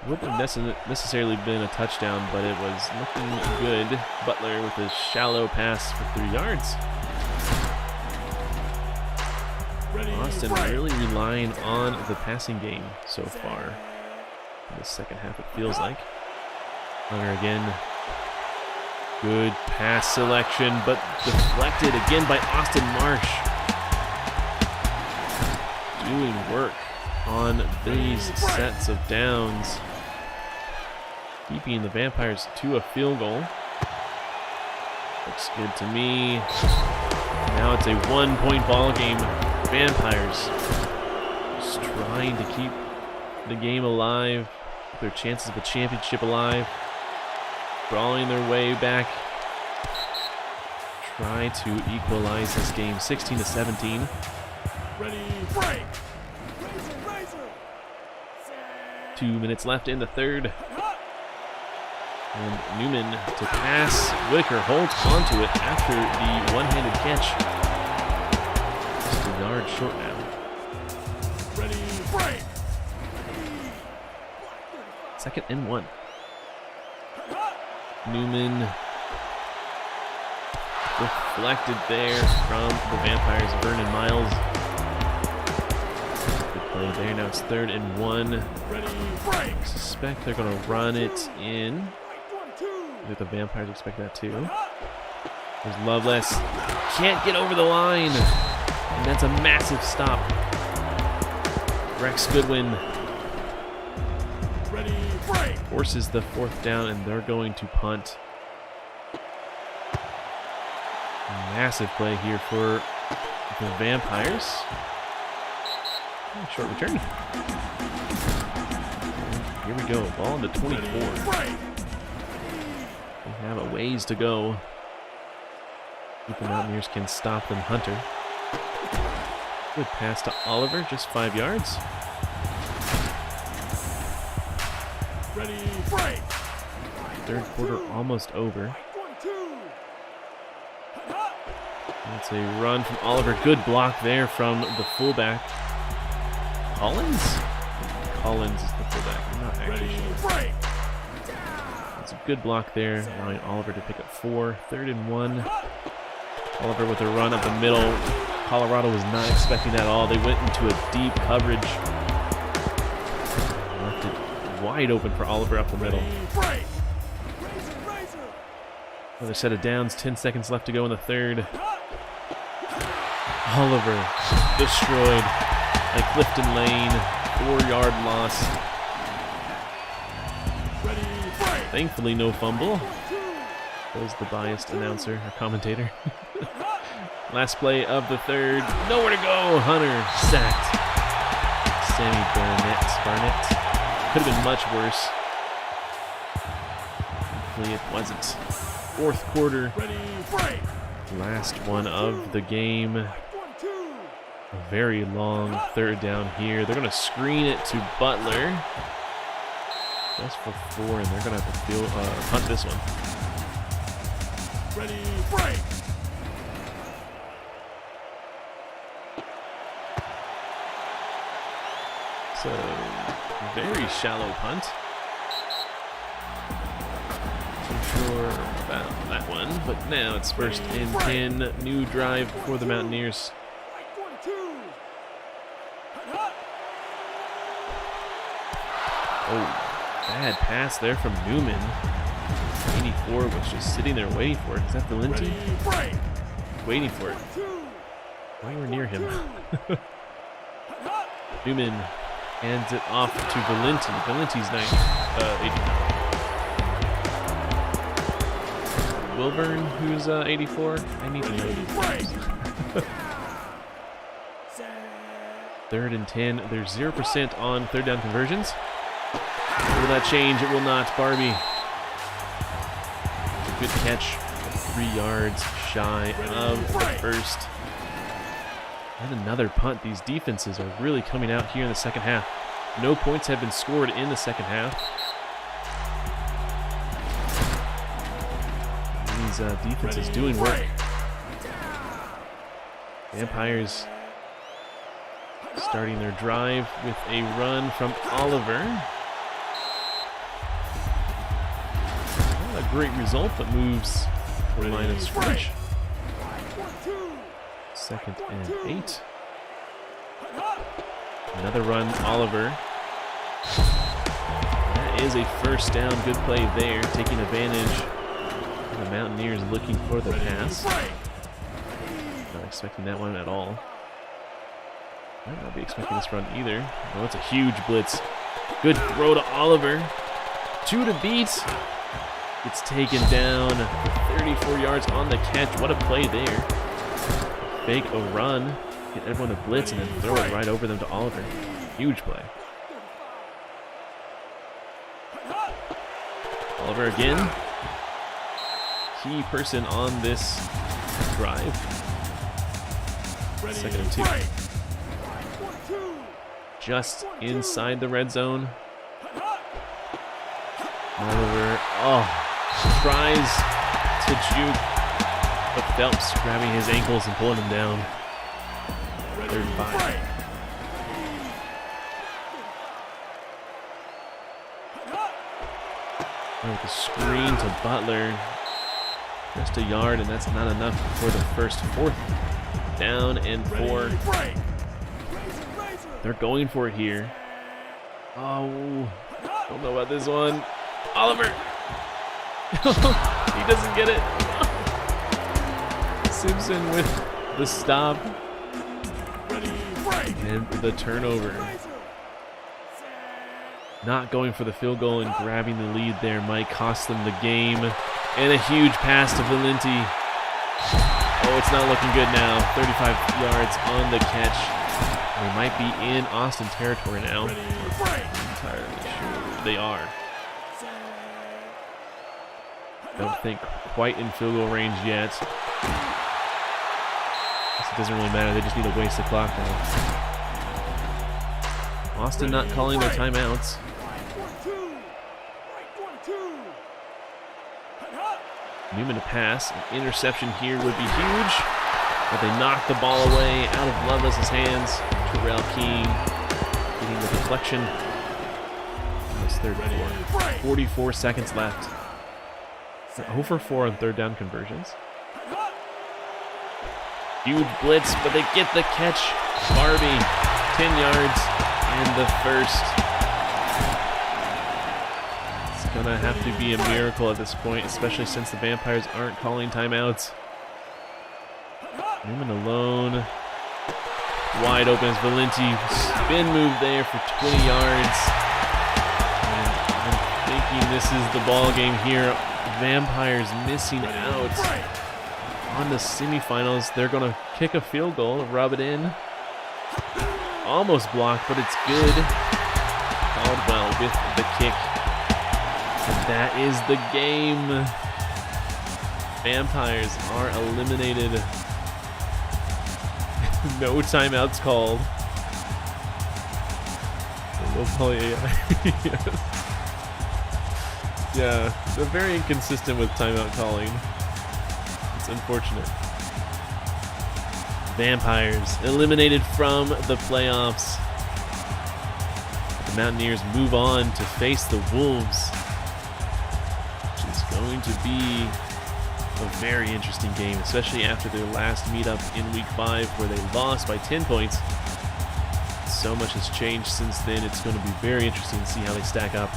Wouldn't have necessarily been a touchdown, but it was looking good. Butler with a shallow pass for 3 yards. Austin really relying on the passing game so far. In the second half, it feels like. Hunter again. Good pass selection, but deflected again by Austin Marsh. Doing work on these sets of downs. Keeping the Vampires to a field goal. Looks good to me. Now it's a 1-point ball game. Vampires just trying to keep the game alive, their chances of a championship alive, crawling their way back, try to equalize this game 16-17. Ready, break. 2 minutes left in the third. And Newman to pass. Whitaker holds onto it after the one-handed catch. Just a yard short now. Ready, break. 2nd and 1. Newman deflected there from the Vampires. Vernon Miles. Good play there. Now it's 3rd and 1. Ready, break. I suspect they're going to run it in. I think the Vampires expect that too. There's Loveless. Can't get over the line. And that's a massive stop. Rex Goodwin Ready, break. forces the 4th down, and they're going to punt. Massive play here for the Vampires. Short return. Here we go. Ball on the 24. We have a ways to go. If the Mountaineers can stop them. Hunter. Good pass to Oliver, just 5 yards. Ready, break. 3rd quarter almost over. It's a run from Oliver. Good block there from the fullback. Collins? Collins is the fullback. I'm not actually sure. It's a good block there, allowing Oliver to pick up 4. 3rd and 1. Oliver with a run up the middle. Colorado was not expecting that at all. They went into a deep coverage. Left it wide open for Oliver up the middle. Another set of downs. 10 seconds left to go in the 3rd. Oliver destroyed by Clifton Lane. 4-yard loss. Thankfully, no fumble. Was the biased announcer or commentator. Last play of the 3rd. Nowhere to go. Hunter sacked. Sammy Barnett. Could have been much worse. Hopefully it wasn't. 4th quarter. Last one of the game. A very long 3rd down here. They're going to screen it to Butler. Just for 4, and they're going to have to punt this one. Ready, break. So, very shallow punt. for about that one, but now it's first and 10. New drive for the Mountaineers. Oh, bad pass there from Newman. 84 was just sitting there waiting for it. Is that Valenti? Waiting for it. Nowhere near him. Newman hands it off to Valenti. Valenti's 89. Wilburn, who's 84. I need to know these names. Third and 10. There's 0% on third down conversions. Will that change? It will not. Barbie. Good catch. 3 yards shy of the first. And another punt. These defenses are really coming out here in the second half. No points have been scored in the second half. These defenses doing work. Vampires starting their drive with a run from Oliver. Not a great result, but moves the line of scrimmage. Second and 8. Another run, Oliver. That is a first down. Good play there, taking advantage. The Mountaineers looking for the pass. Not expecting that one at all. Might not be expecting this run either. Oh, it's a huge blitz. Good throw to Oliver. 2 to beat. It's taken down. 34 yards on the catch. What a play there. Fake a run. Get everyone to blitz and then throw it right over them to Oliver. Huge play. Oliver again. Key person on this drive. Second and 2. Just inside the red zone. Oliver, tries to juke, but Phelps grabbing his ankles and pulling him down. 3rd and 5. With the screen to Butler. Just a yard, and that's not enough for the first. 4th down and 4. They're going for it here. Oh, don't know about this one. Oliver. He doesn't get it. Simpson with the stop. And the turnover. Not going for the field goal and grabbing the lead there might cost them the game. And a huge pass to Valenti. Oh, it's not looking good now. 35 yards on the catch. They might be in Austin territory now. I'm entirely sure they are. Don't think quite in field goal range yet. It doesn't really matter. They just need to waste the clock now. Austin not calling their timeouts. Newman to pass. An interception here would be huge. But they knock the ball away out of Lovelace's hands. Terrell King getting the deflection. It's 3rd and 4. 44 seconds left. They're 0 for 4 on third down conversions. Huge blitz, but they get the catch. Barbie, 10 yards and the first. It's gonna have to be a miracle at this point, especially since the Vampires aren't calling timeouts. Newman alone. Wide open as Valenti. Spin move there for 20 yards. And I'm thinking this is the ball game here. Vampires missing out on the semifinals. They're going to kick a field goal, rub it in. Almost blocked, but it's good. Caldwell with the kick. And that is the game. Vampires are eliminated. No timeouts called. Yeah, they're very inconsistent with timeout calling. It's unfortunate. Vampires eliminated from the playoffs. The Mountaineers move on to face the Wolves, which is going to be a very interesting game, especially after their last meetup in Week 5 where they lost by 10 points. So much has changed since then. It's going to be very interesting to see how they stack up.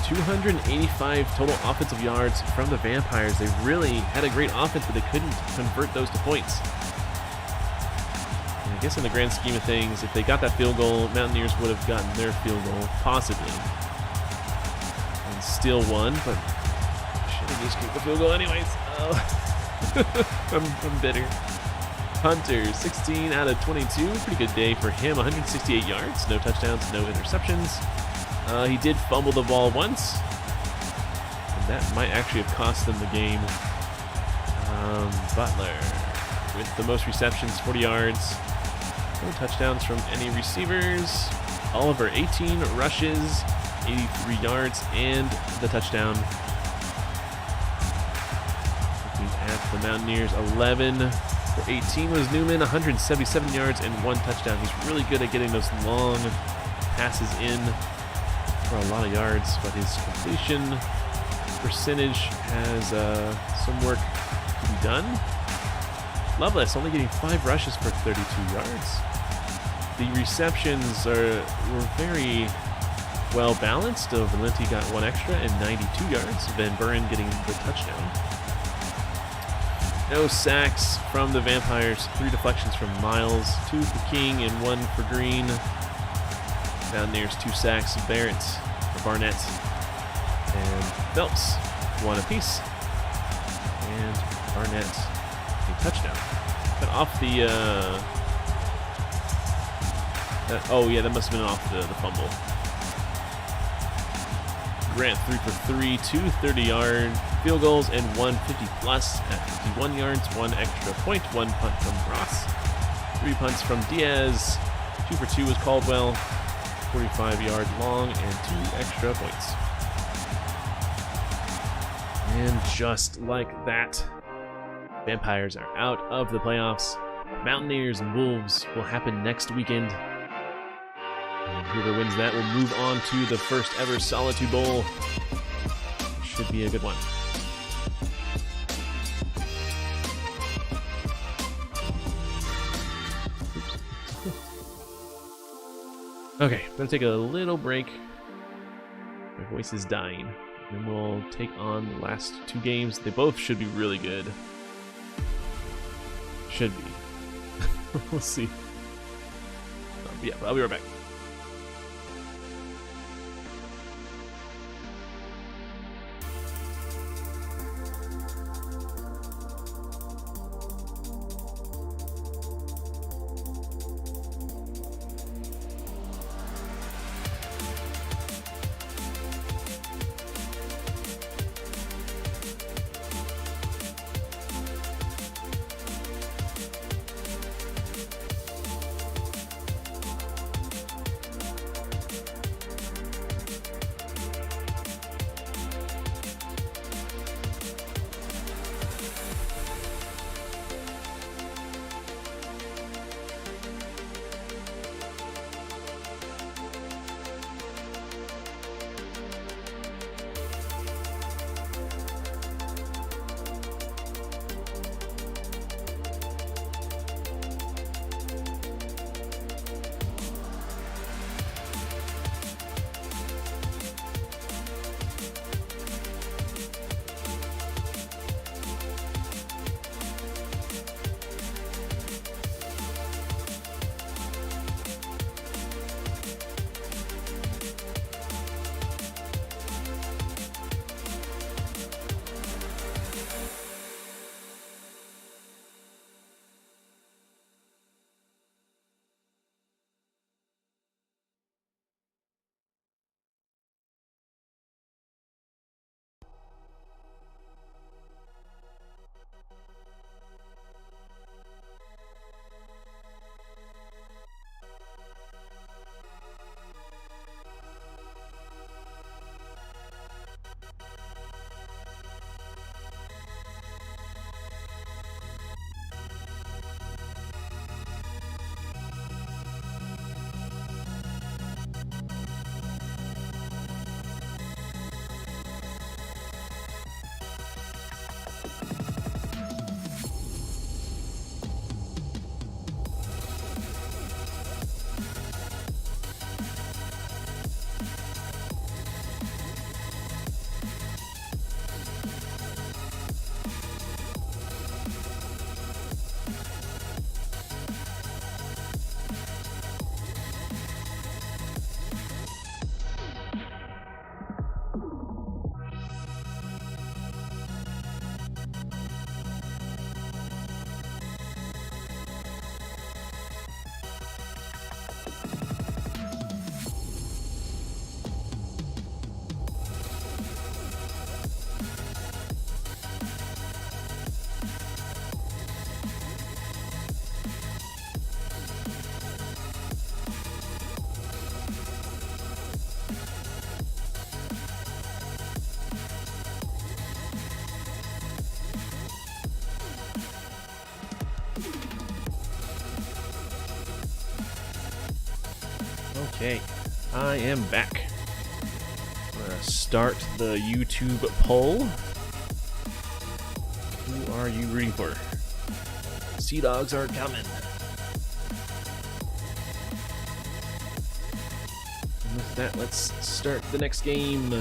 285 total offensive yards from the Vampires. They really had a great offense, but they couldn't convert those to points. And I guess in the grand scheme of things, if they got that field goal, Mountaineers would have gotten their field goal, possibly. And still won, but should have just kicked the field goal anyways. Oh. I'm bitter. Hunter, 16 out of 22. Pretty good day for him. 168 yards, no touchdowns, no interceptions. He did fumble the ball once, and that might actually have cost them the game. Butler with the most receptions, 40 yards. No touchdowns from any receivers. Oliver, 18 rushes, 83 yards, and the touchdown. Looking at the Mountaineers, 11 for 18 was Newman, 177 yards and 1 touchdown. He's really good at getting those long passes in for a lot of yards, but his completion percentage has some work to be done. Loveless only getting 5 rushes for 32 yards. The receptions were very well balanced. Valenti got 1 extra and 92 yards. Van Buren getting the touchdown. No sacks from the Vampires. 3 deflections from Miles, 2 for King and 1 for Green. Mountaineers 2 sacks. Barnett and Phelps 1 apiece. And Barnett a touchdown. But off the oh yeah, that must have been off the fumble. Grant 3 for 3, 2 30-yard field goals and 1 50-plus at 51 yards, 1 extra point, 1 punt from Ross, 3 punts from Diaz, 2 for 2 was Caldwell, 45-yard long, and 2 extra points. And just like that, Vampires are out of the playoffs. Mountaineers and Wolves will happen next weekend. And whoever wins that will move on to the first ever Solitude Bowl. Should be a good one. Okay, I'm gonna take a little break. My voice is dying. And then we'll take on the last 2 games. They both should be really good. Should be. We'll see. Yeah, I'll be right back. Okay, I am back. I'm gonna start the YouTube poll. Who are you rooting for? Sea Dogs are coming. And with that, let's start the next game.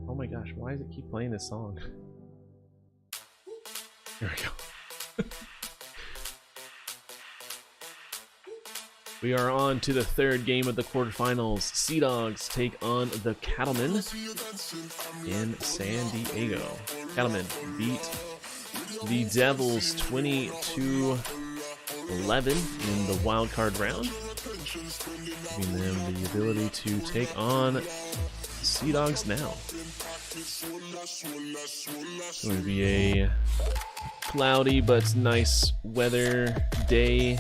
Oh my gosh, why does it keep playing this song? Here we go. We are on to the third game of the quarterfinals. Sea Dogs take on the Cattlemen in San Diego. Cattlemen beat the Devils 20-11 in the wild card round, giving them the ability to take on Sea Dogs now. It's going to be a cloudy but nice weather day,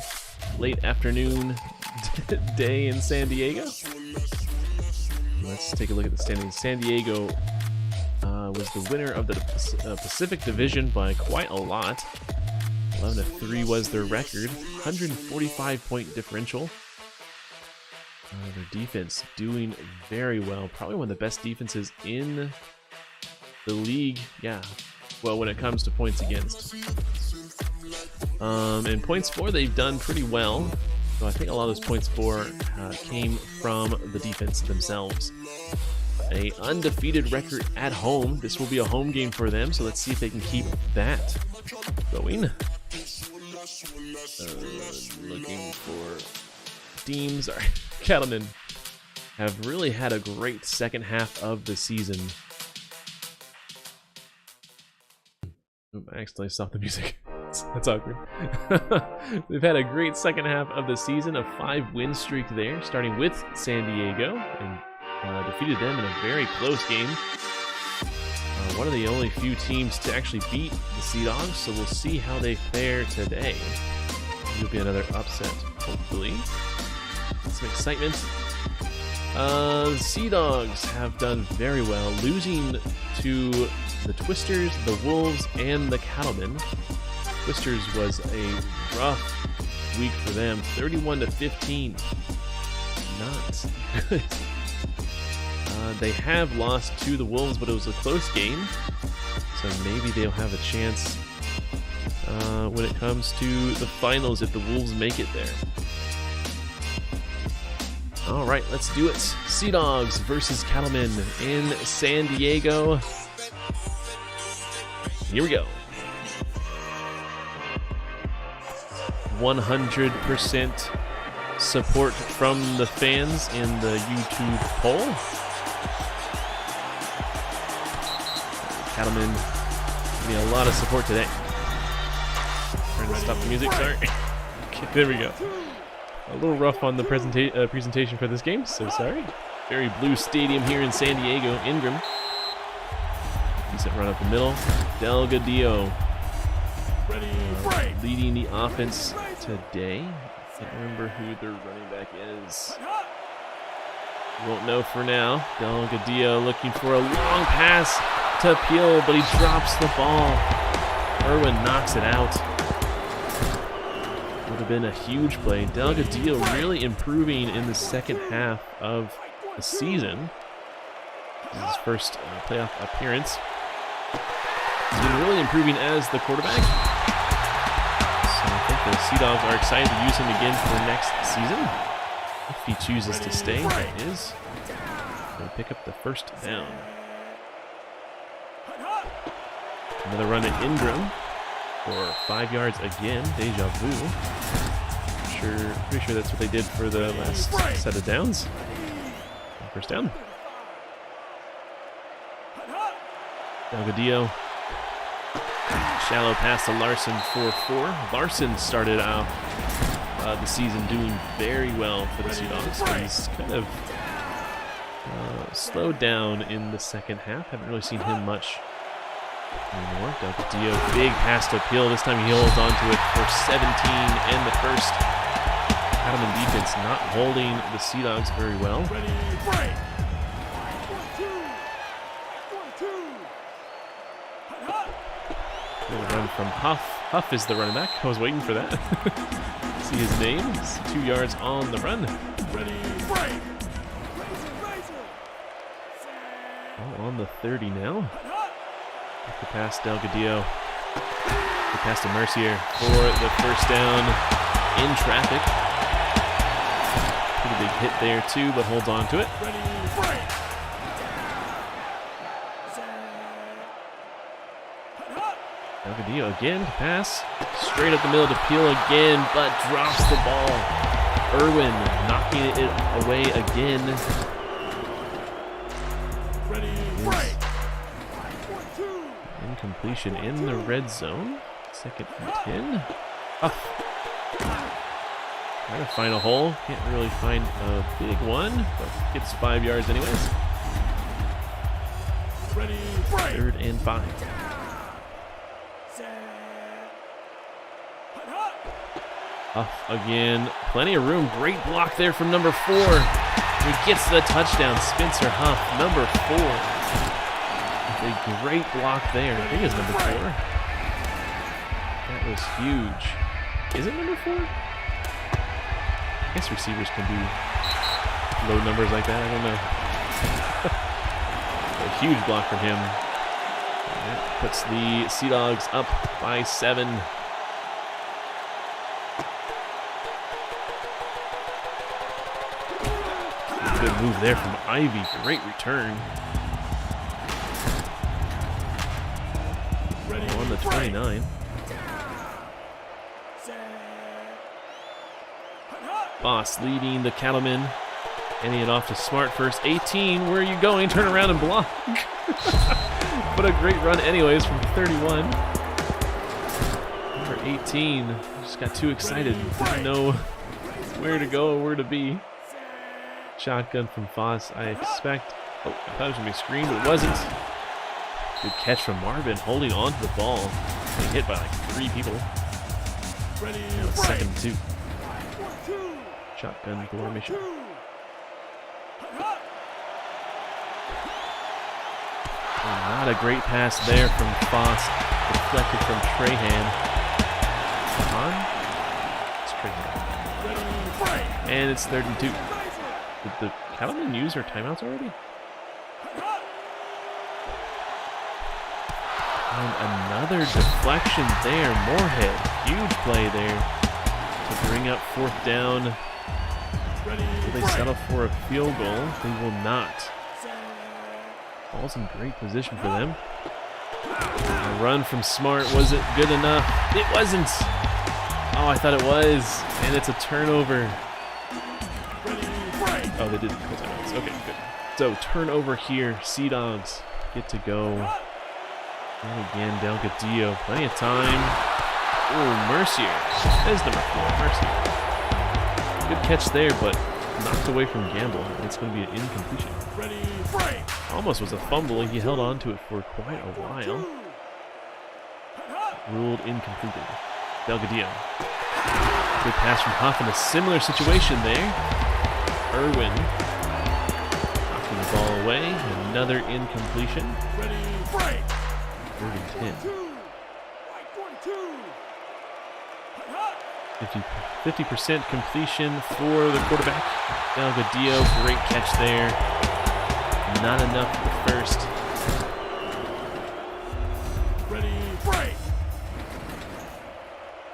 late afternoon day in San Diego. Let's take a look at the standings. San Diego was the winner of the Pacific Division by quite a lot. 11-3 was their record. 145-point differential. Their defense doing very well. Probably one of the best defenses in the league. Yeah. Well, when it comes to points against. And points for, they've done pretty well. So I think a lot of those points for came from the defense themselves. A undefeated record at home. This will be a home game for them, so let's see if they can keep that going. Looking for teams. Cattlemen have really had a great second half of the season. Oop, I accidentally stopped the music. That's awkward. They've had a great second half of the season, a 5-win streak there, starting with San Diego, and defeated them in a very close game. One of the only few teams to actually beat the Sea Dogs, so we'll see how they fare today. It'll be another upset, hopefully. Some excitement. The Sea Dogs have done very well, losing to the Twisters, the Wolves, and the Cattlemen. Twisters was a rough week for them, 31-15. Not good. They have lost to the Wolves, but it was a close game, so maybe they'll have a chance when it comes to the finals if the Wolves make it there. All right, let's do it. Sea Dogs versus Cattlemen in San Diego. Here we go. 100% support from the fans in the YouTube poll. Cattlemen give me a lot of support today. Trying to stop the music, sorry. Okay, there we go. A little rough on the presentation for this game, so sorry. Very blue stadium here in San Diego. Ingram. Decent run up the middle. Delgadillo leading the offense today. Can't remember who their running back is. Won't know for now. Delgadillo looking for a long pass to Peel, but he drops the ball. Irwin knocks it out. Would have been a huge play. Delgadillo really improving in the second half of the season. This is his first playoff appearance. He's been really improving as the quarterback. So I think the Sea Dogs are excited to use him again for next season. If he chooses to stay, that is. They'll pick up the first down. Another run at Ingram for 5 yards again. Deja vu. Pretty sure that's what they did for the last set of downs. First down. Delgadillo. Shallow pass to Larson for 4. Larson started out the season doing very well for the Sea Dogs. He's kind of slowed down in the second half. Haven't really seen him much anymore. Delgadillo, big pass to Peel. This time he holds on to it for 17 and the first. Cattlemen defense not holding the Sea Dogs very well. Ready, 1-2. Good run from Huff. Huff is the running back. I was waiting for that. See his name. It's 2 yards on the run. Ready, break. Oh, on the 30 now. Back to pass Delgadillo. The pass to Mercier for the first down in traffic. Pretty big hit there too, but holds on to it. Ready, break. Delgadillo again to pass. Straight up the middle to Peel again, but drops the ball. Irwin knocking it away again. Ready, break. Incompletion in the red zone. 2nd and 10. Trying to find a hole. Can't really find a big one, but gets 5 yards anyways. Ready, break. 3rd and 5. Huff again. Plenty of room. Great block there from number 4. He gets the touchdown. Spencer Huff, number 4. With a great block there. I think it's number 4. That was huge. Is it number 4? I guess receivers can do low numbers like that. I don't know. A huge block from him. That puts the Sea Dogs up by 7. Good move there from Ivy. Great return. Ready, On the 29. Boss leading the Cattlemen. Handing it off to Smart first. 18, where are you going? Turn around and block. But a great run anyways from 31. Number 18 just got too excited. Didn't know where to go or where to be. Shotgun from Foss, I expect. Oh, I thought it was going to be a screen, but it wasn't. Good catch from Marvin, holding on to the ball. Getting hit by like 3 people. Ready, Now it's break. 2nd and 2. Shotgun formation. And not a great pass there from Foss. Deflected from Trahan. On. It's Trahan. Ready, break. And it's 3rd and 2. Did the Cattlemen use their timeouts already? And another deflection there. Moorhead. Huge play there to bring up 4th down. Ready, Will they break. settle for a field goal? They will not. Ball's in great position for them. A run from Smart. Was it good enough? It wasn't. Oh, I thought it was. And it's a turnover. Ready, break. Oh, they did call timeouts. Okay, good. So, turnover here. Sea Dogs get to go. And again, Delgadillo. Plenty of time. Oh, Mercier. That is number 4, Mercier. Good catch there, but knocked away from Gamble. It's going to be an incompletion. Ready, break. Almost was a fumble. He held on to it for quite a while. Ruled incompleted. Delgadillo. Good pass from Huff in a similar situation there. Irwin knocking the ball away. Another incompletion. Ready, break. 3rd and 10. 50% completion for the quarterback. Delgadillo, great catch there. Not enough for the first. Ready, break.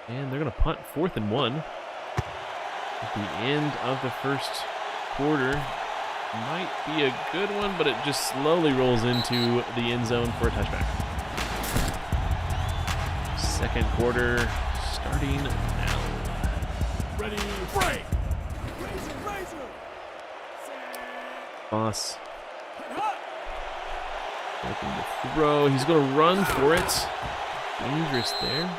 And they're going to punt 4th and 1. At the end of the first quarter. Might be a good one, but it just slowly rolls into the end zone for a touchback. 2nd quarter starting now. Ready, break. Boss looking to throw. He's going to run for it. Dangerous there.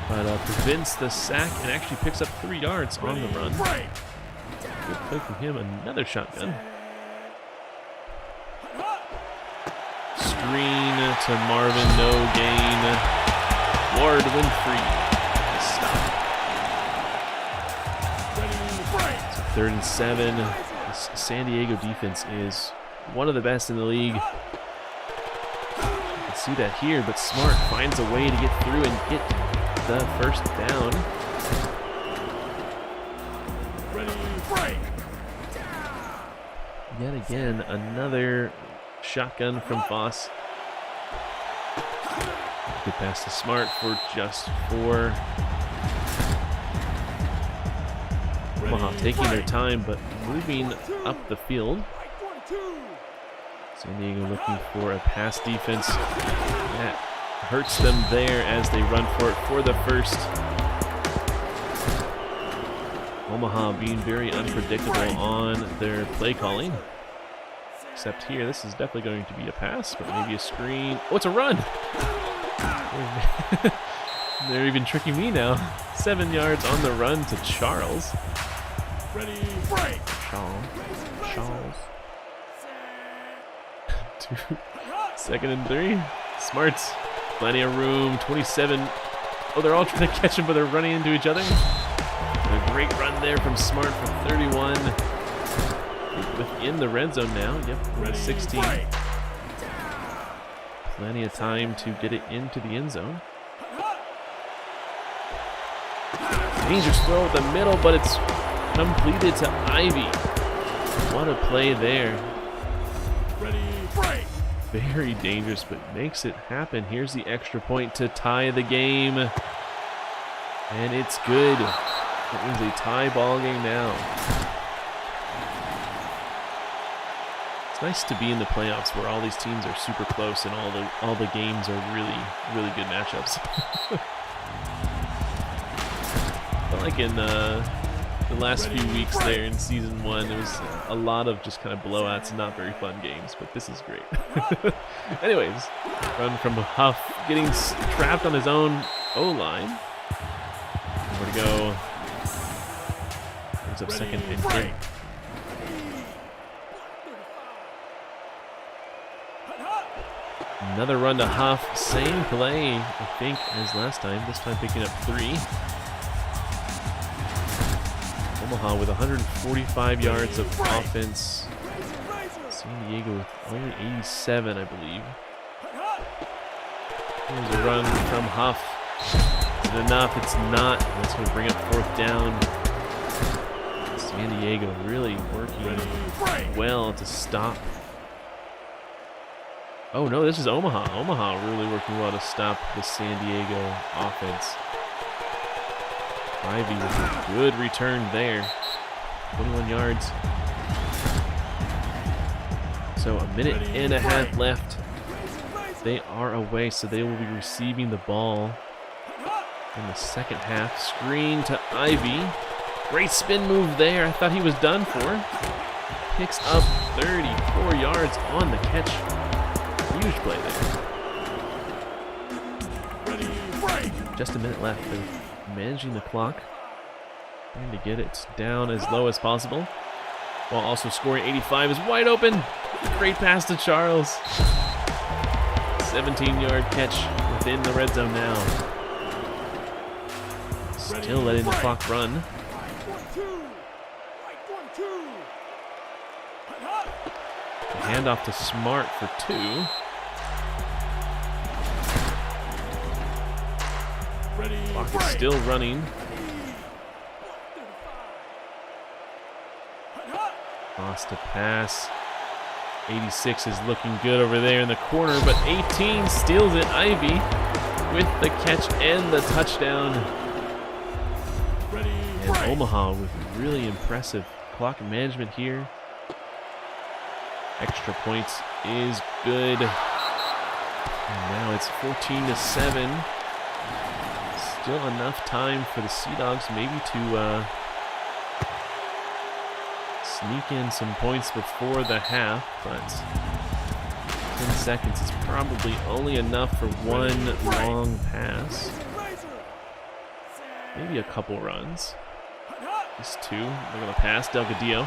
But prevents the sack and actually picks up 3 yards on the run. Break. Good play from him. Another shotgun. Screen to Marvin. No gain. Ward Winfrey. Stop. Ready, break. 3rd and 7. This San Diego defense is one of the best in the league. You can see that here, but Smart finds a way to get through and get the first down. Ready, break. Yet again, another shotgun from Voss. Good pass to Smart for just 4. Omaha taking their time, but moving up the field. San Diego looking for a pass defense that hurts them there as they run for it for the first. Omaha being very unpredictable on their play calling. Except here, this is definitely going to be a pass, but maybe a screen. Oh, it's a run! They're even tricking me now. 7 yards on the run to Charles. Ready, break. Charles. 2nd and 3. Smarts. Plenty of room. 27. Oh, they're all trying to catch him, but they're running into each other. A great run there from Smart for 31. Within the red zone now. Yep, 16. Plenty of time to get it into the end zone. Dangerous throw at the middle, but it's completed to Ivy. What a play there. Ready, break. Very dangerous, but makes it happen. Here's the extra point to tie the game. And it's good. It means a tie ball game now. It's nice to be in the playoffs where all these teams are super close and all the games are really good matchups. But like in the last few weeks there in season 1, it was a lot of just kind of blowouts and not very fun games, but this is great. Anyways, run from Huff, getting trapped on his own O-line. Where to go? Brings up 2nd and 10. Another run to Huff, same play, I think, as last time, this time picking up 3. Omaha with 145 yards of offense. San Diego with only 87, I believe. Here's a run from Huff. Is it enough? It's not. That's going to bring up 4th down. San Diego really working well to stop. Oh no, this is Omaha. Omaha really working well to stop the San Diego offense. Ivy with a good return there. 21 yards. So a minute and a half left. They are away, so they will be receiving the ball in the second half. Screen to Ivy. Great spin move there. I thought he was done for. Picks up 34 yards on the catch. Huge play there. Just a minute left. They're managing the clock. Trying to get it down as low as possible. While also scoring 85 is wide open. Great pass to Charles. 17-yard catch within the red zone now. Still letting the clock run. The handoff to Smart for 2. Clock is still running. Lost a pass. 86 is looking good over there in the corner, but 18 steals it. Ivy with the catch and the touchdown. And Omaha with really impressive clock management here. Extra points is good. And now it's 14-7. Still enough time for the Sea Dogs maybe to sneak in some points before the half, but 10 seconds is probably only enough for one long pass. Maybe a couple runs. Just 2. They're going to pass Delgadillo.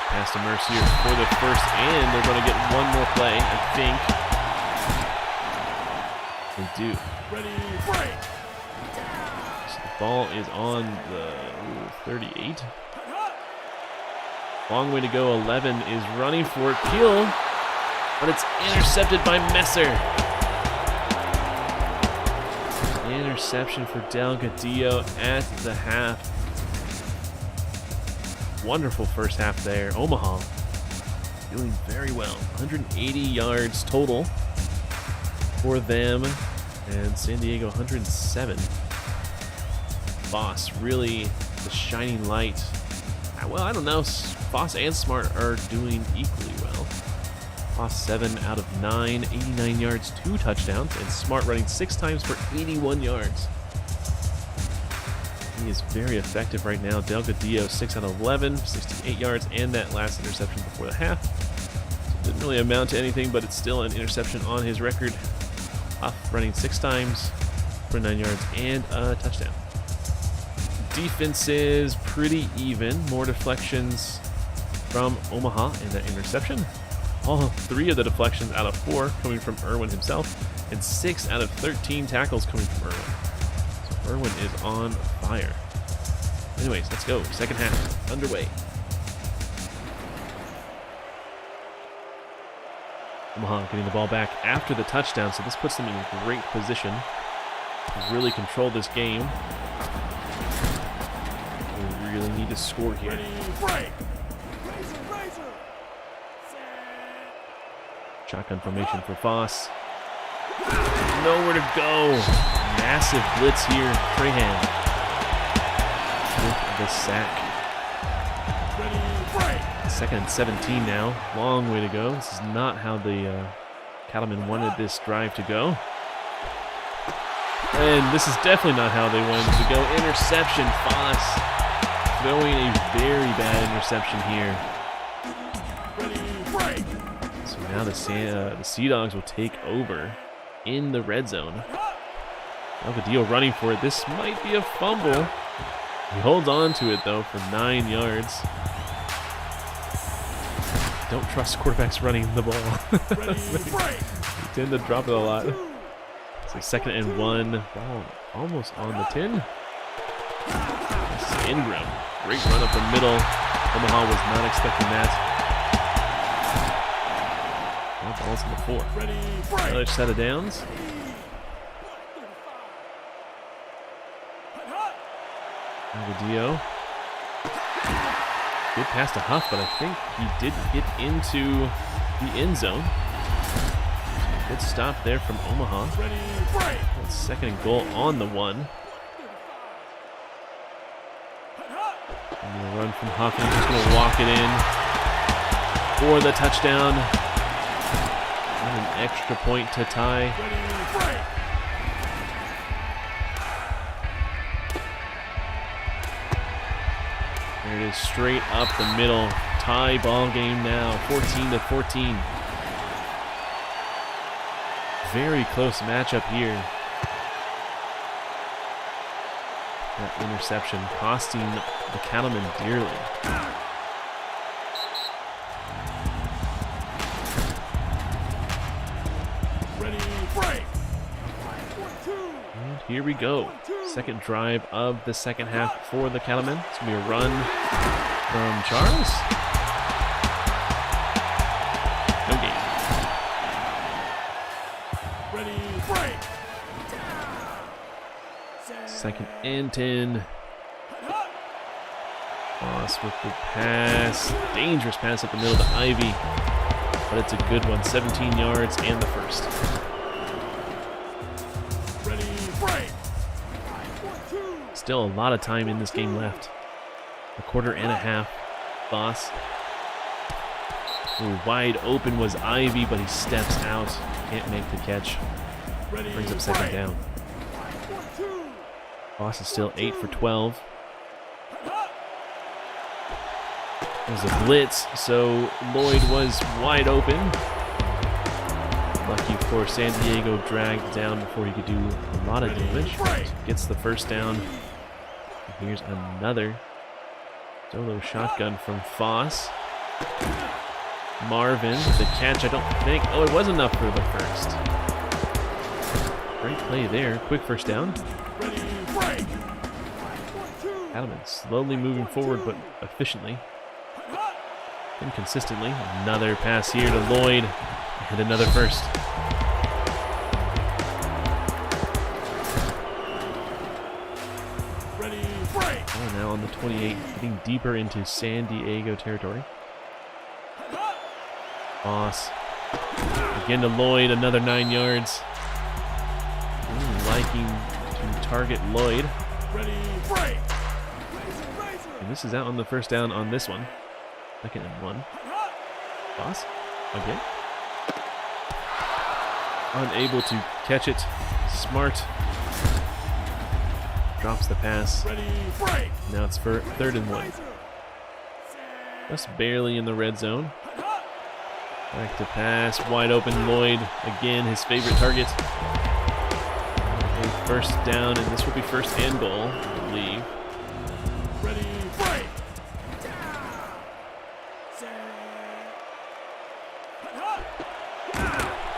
Pass to Mercier for the first, and they're going to get one more play, I think. They do. So the ball is on the 38. Long way to go. 11 is running for it. Peel but it's intercepted by Messer. Interception for Delgadillo at the half. Wonderful first half there. Omaha doing very well. 180 yards total for them, and San Diego 107. Voss really the shining light. Well, I don't know. Voss and Smart are doing equally well. Voss 7 out of 9, 89 yards, 2 touchdowns, and Smart running 6 times for 81 yards. He is very effective right now. Delgadillo 6 out of 11, 68 yards, and that last interception before the half. So it didn't really amount to anything, but it's still an interception on his record. Huff running 6 times, 29 yards, and a touchdown. Defense is pretty even. More deflections from Omaha and that interception. All 3 of the deflections out of 4 coming from Irwin himself, and 6 out of 13 tackles coming from Irwin. So Irwin is on fire. Anyways, let's go. Second half underway. Omaha getting the ball back after the touchdown, so this puts them in a great position to really control this game. We really need to score here. Ready, break. Shotgun formation for Voss. Nowhere to go. Massive blitz here. Trahan with the sack. Ready, break. Second and 17 now. Long way to go. This is not how the Cattlemen wanted this drive to go. And this is definitely not how they wanted it to go. Interception. Voss throwing a very bad interception here. Ready, break. So now the Sea Dogs will take over in the red zone. Delgadillo running for it. This might be a fumble. He holds on to it though for 9 yards. Don't trust quarterbacks running the ball. Ready, break. They tend to drop it a lot. So second and 1. Ball almost on the 10. This is Ingram. Great run up the middle. Omaha was not expecting that. Ball's on the 4. Ready, break. Another set of downs. Delgadillo. Good pass to Huff, but I think he didn't get into the end zone. Good stop there from Omaha. Ready, break. That's second and goal on the 1. And the run from Huff, and he's just going to walk it in for the touchdown. And an extra point to tie. Ready, break. There it is, straight up the middle. Tie ball game now, 14-14. Very close matchup here. That interception costing the Cattlemen dearly. Ready, break. And here we go. Second drive of the second half for the Cattlemen. It's going to be a run from Charles. No gain. Ready, break. Second and 10. Voss with the pass. Dangerous pass up the middle to Ivy. But it's a good one. 17 yards and the first. Ready, break. Still a lot of time in this game left. A quarter and a half. Voss. Ooh, wide open was Ivy, but he steps out. Can't make the catch. Ready, Brings up second break. down. Voss is still 8 for 12. There's a blitz, so Lloyd was wide open. Lucky for San Diego, dragged down before he could do a lot of damage. Gets the first down. And here's another solo shotgun from Voss. Marvin, the catch, I don't think. Oh, it was enough for the first. Great play there. Quick first down. Ready, break. Cattlemen slowly moving forward, but efficiently. Inconsistently. Another pass here to Lloyd. hit another first. Ready, break. Oh, now on the 28, getting deeper into San Diego territory. Boss. Again to Lloyd, another 9 yards. Liking to target Lloyd. Ready, break. And this is out on the first down on this one. 2nd and 1. Boss. Again. Unable to catch it. Smart. Drops the pass. Ready, break. Now it's for 3rd and 1. Just barely in the red zone. Back to pass. Wide open Lloyd. Again, his favorite target. A first down, and this will be 1st and goal, I believe. Ready, break.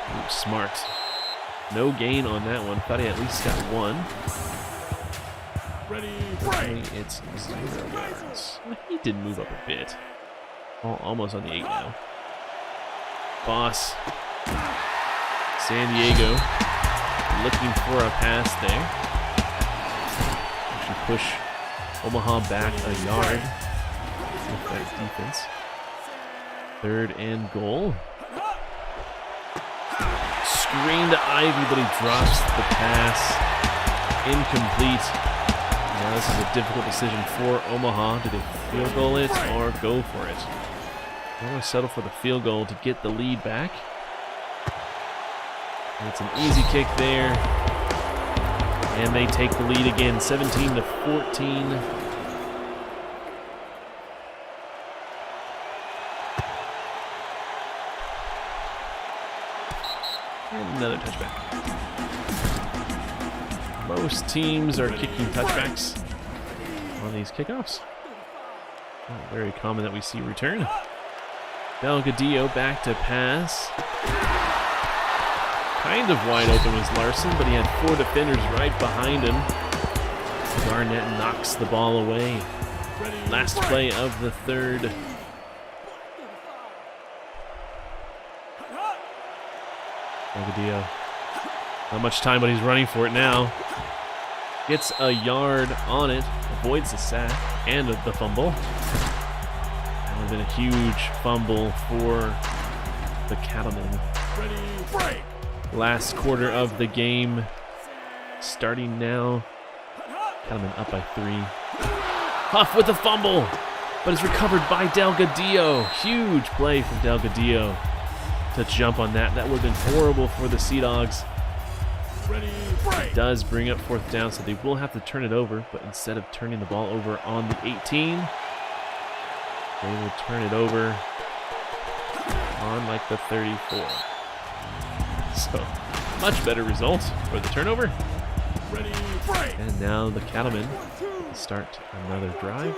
Ooh, smart. No gain on that one. Thought he at least got 1. Ready, Currently, break. it's 0 yards. He did move up a bit. Almost on the 8 now. Boss. San Diego looking for a pass there. Should push Omaha back a yard with that defense. 3rd and goal. Screen to Ivy, but he drops the pass. Incomplete. Now this is a difficult decision for Omaha. Do they field goal it or go for it? They're going to settle for the field goal to get the lead back. And it's an easy kick there. And they take the lead again, 17-14. And another touchback. Most teams are kicking touchbacks on these kickoffs. Not very common that we see return. Delgadillo back to pass. Kind of wide open was Larson, but he had 4 defenders right behind him. Garnett knocks the ball away. Last play of the 3rd. Delgadillo. Not much time, but he's running for it now. Gets a yard on it. Avoids the sack and the fumble. That would have been a huge fumble for the Cattlemen. Ready, break. Last quarter of the game starting now. Cattlemen up by 3. Huff with the fumble, but it's recovered by Delgadillo. Huge play from Delgadillo to jump on that. That would have been horrible for the Sea Dogs. Ready, break. Does bring up 4th down, so they will have to turn it over, but instead of turning the ball over on the 18, they will turn it over on like the 34. So, much better result for the turnover. Ready, break. And now the Cattlemen start another drive.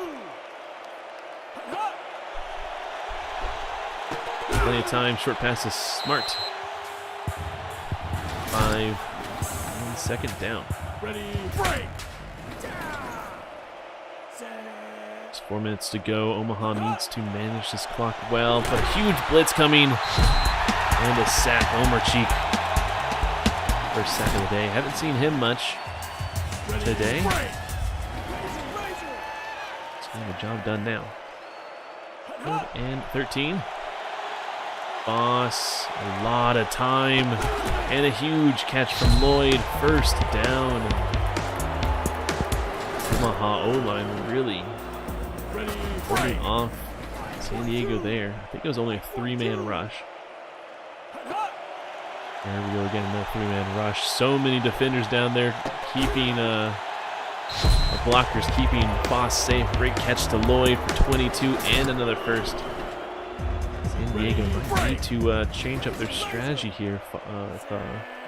Plenty of time, short pass is Smart. 5 and 2nd down. Ready, break. Just 4 minutes to go. Omaha needs to manage this clock well, but a huge blitz coming. And a sack, Omarchik. First sack of the day. Haven't seen him much today. He's getting the job done now. 3rd and 13. Boss, a lot of time. And a huge catch from Lloyd. 1st down. Omaha O-line really holding off San Diego there. I think it was only a 3-man rush. There we go again, another 3-man rush. So many defenders down there keeping blockers, keeping Boss safe. Great catch to Lloyd for 22 and another 1st. San Diego might need to change up their strategy here if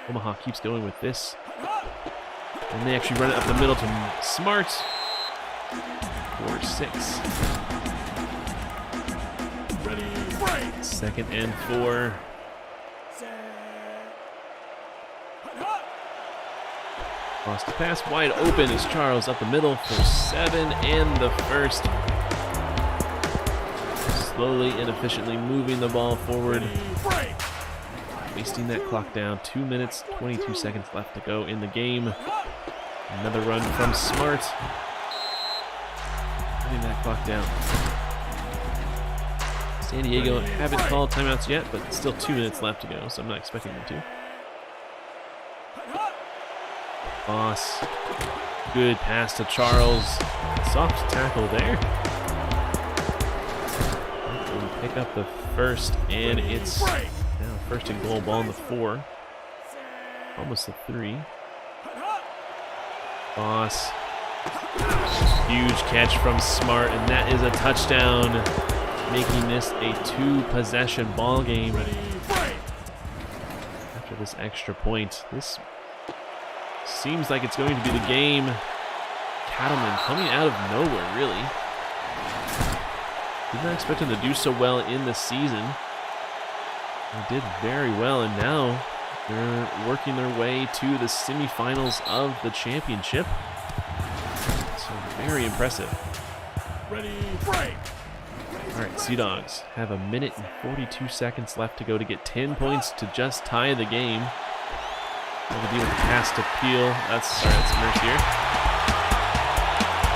Omaha keeps going with this. And they actually run it up the middle to Smart for 6. Ready, break. 2nd and 4. Lost the pass, wide open is Charles up the middle for 7 and the 1st. Slowly and efficiently moving the ball forward. wasting that clock down. 2 minutes, 22 seconds left to go in the game. Another run from Smart. Putting that clock down. San Diego haven't called timeouts yet, but still 2 minutes left to go, so I'm not expecting them to. Boss. Good pass to Charles. Soft tackle there. Pick up the first, and it's now first and goal, ball in the 4. Almost the 3. Boss. Huge catch from Smart, and that is a touchdown, making this a 2-possession ball game. After this extra point, this seems like it's going to be the game. Cattleman coming out of nowhere, really. Did not expect him to do so well in the season. They did very well, and now they're working their way to the semifinals of the championship. So very impressive. Ready, break. All right, Sea Dogs have 1 minute and 42 seconds left to go to get 10 points to just tie the game. They'll deal with the pass to Peel. That's Mercier.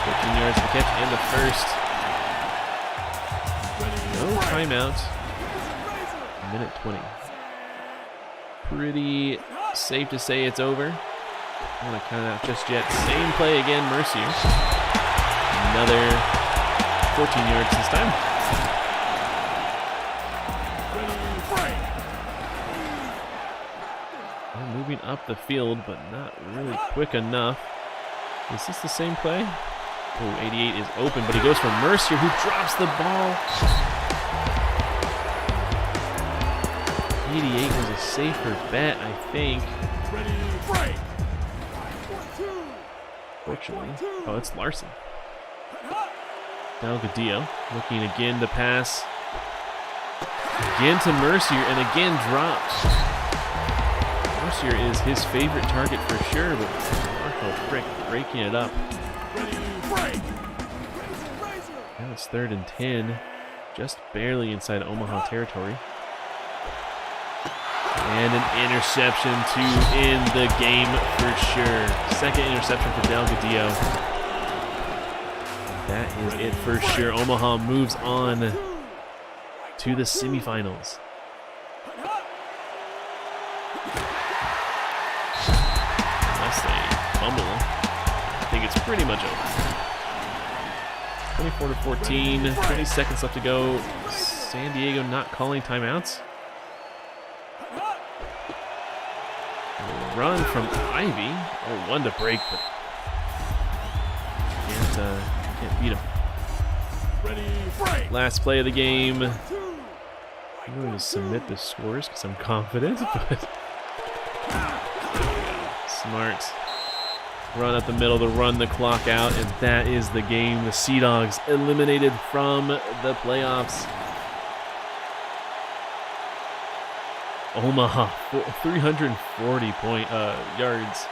14 yards to catch and the first. No timeout. 1 minute 20. Pretty safe to say it's over. I'm going to count it out just yet. Same play again, Mercier. Another 14 yards this time. They're moving up the field, but not really quick enough. Is this the same play? Oh, 88 is open, but he goes for Mercier, who drops the ball. 88 was a safer bet, I think. Ready, break. Fortunately. Oh, it's Larson. Delgadillo looking again to pass. Again to Mercier, and again drops. Mercier is his favorite target for sure, but Marco Frick breaking it up. Ready, break. Now it's 3rd and 10, just barely inside Omaha territory. And an interception to end the game for sure. Second interception for Delgadillo. That is it for sure. Omaha moves on to the semifinals. Unless they fumble, I think it's pretty much over. 24-14, 20 seconds left to go. San Diego not calling timeouts. Run from Ivy. Oh, one to break, but can't beat him. Ready, break. Last play of the game. I'm going to submit the scores because I'm confident, but Smart. Run up the middle to run the clock out, and that is the game. The Sea Dogs eliminated from the playoffs. Omaha, 340 yards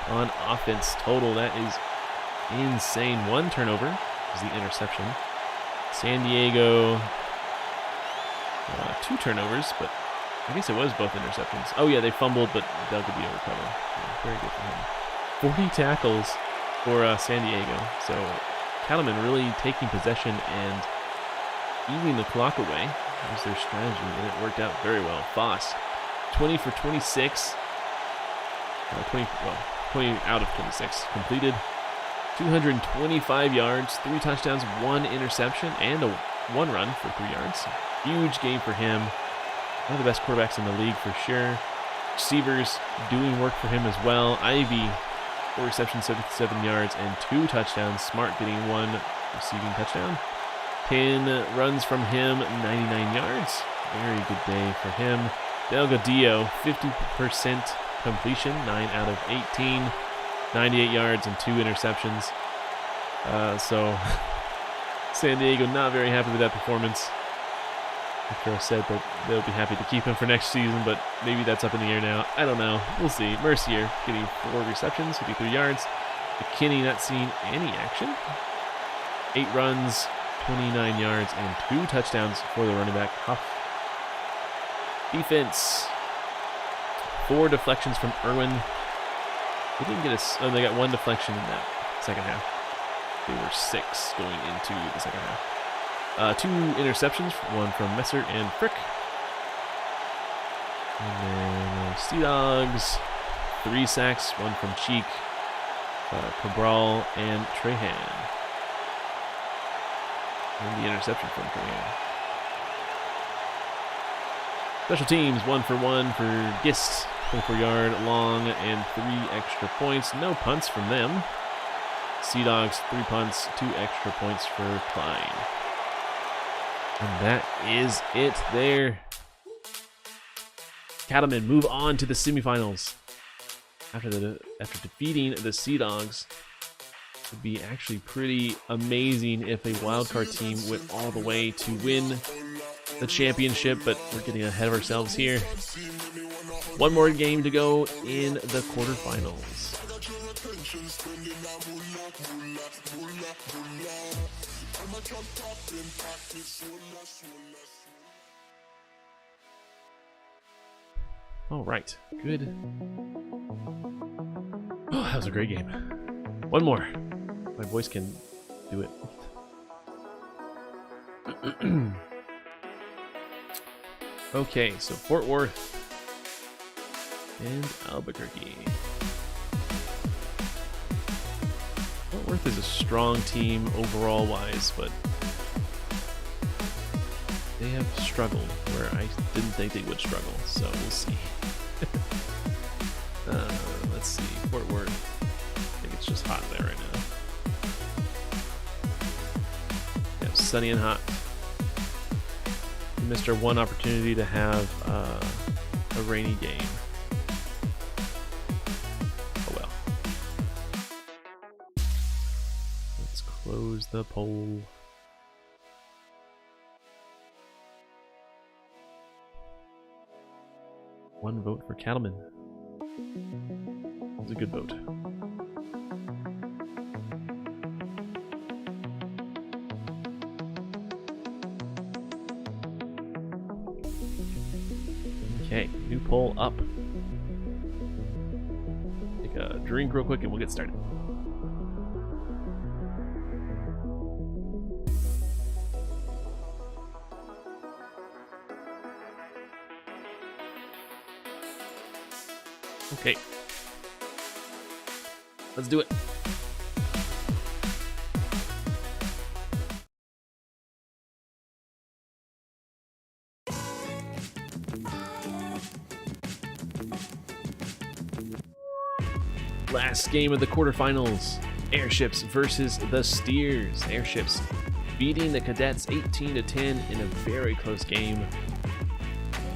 on offense total. That is insane. One turnover is the interception. San Diego, 2 turnovers, but I guess it was both interceptions. Oh yeah, they fumbled, but Delgadillo recovered. Yeah, very good for him. 40 tackles for San Diego. So Cattleman really taking possession and eating the clock away. That was their strategy, and it worked out very well. Foss, 20 for 26. 20 out of 26 completed. 225 yards, 3 touchdowns, 1 interception, and a 1 run for 3 yards. Huge game for him. One of the best quarterbacks in the league for sure. Receivers doing work for him as well. Ivy, 4 receptions, 77 yards, and 2 touchdowns. Smart getting 1 receiving touchdown. 10 runs from him, 99 yards. Very good day for him. Delgadillo, 50% completion, 9 out of 18. 98 yards and 2 interceptions. So San Diego not very happy with that performance. After I said that they'll be happy to keep him for next season, but maybe that's up in the air now. I don't know. We'll see. Mercier getting 4 receptions, 53 yards. McKinney not seeing any action. 8 runs, 29 yards, and 2 touchdowns for the running back, Huff. Defense 4 deflections from Irwin. They didn't get oh, they got 1 deflection in that second half. They were 6 going into the second half. 2 interceptions, 1 from Messer and Frick. And then Sea Dogs, 3 sacks, 1 from Cheek, Cabral, and Trahan. And the interception from Trahan. Special teams, 1 for 1 for Gist, 24-yard long, and 3 extra points. No punts from them. Sea Dogs, 3 punts, 2 extra points for Klein. And that is it there. Cattlemen move on to the semifinals. After defeating the Sea Dogs, it would be actually pretty amazing if a wildcard team went all the way to win the championship, but we're getting ahead of ourselves here. 1 more game to go in the quarterfinals. All right, good. Oh, that was a great game. 1 more. My voice can do it. Okay, so Fort Worth and Albuquerque. Fort Worth is a strong team overall wise, but they have struggled where I didn't think they would struggle, so we'll see. Let's see, Fort Worth. I think it's just hot there right now. Yeah, sunny and hot. We missed our 1 opportunity to have a rainy game. Oh well. Let's close the poll. One vote for Cattlemen. That's a good vote. Okay, new poll up. Take a drink real quick and we'll get started. Okay. Let's do it. Last game of the quarterfinals. Airships versus the Steers. Airships beating the Cadets 18-10 in a very close game.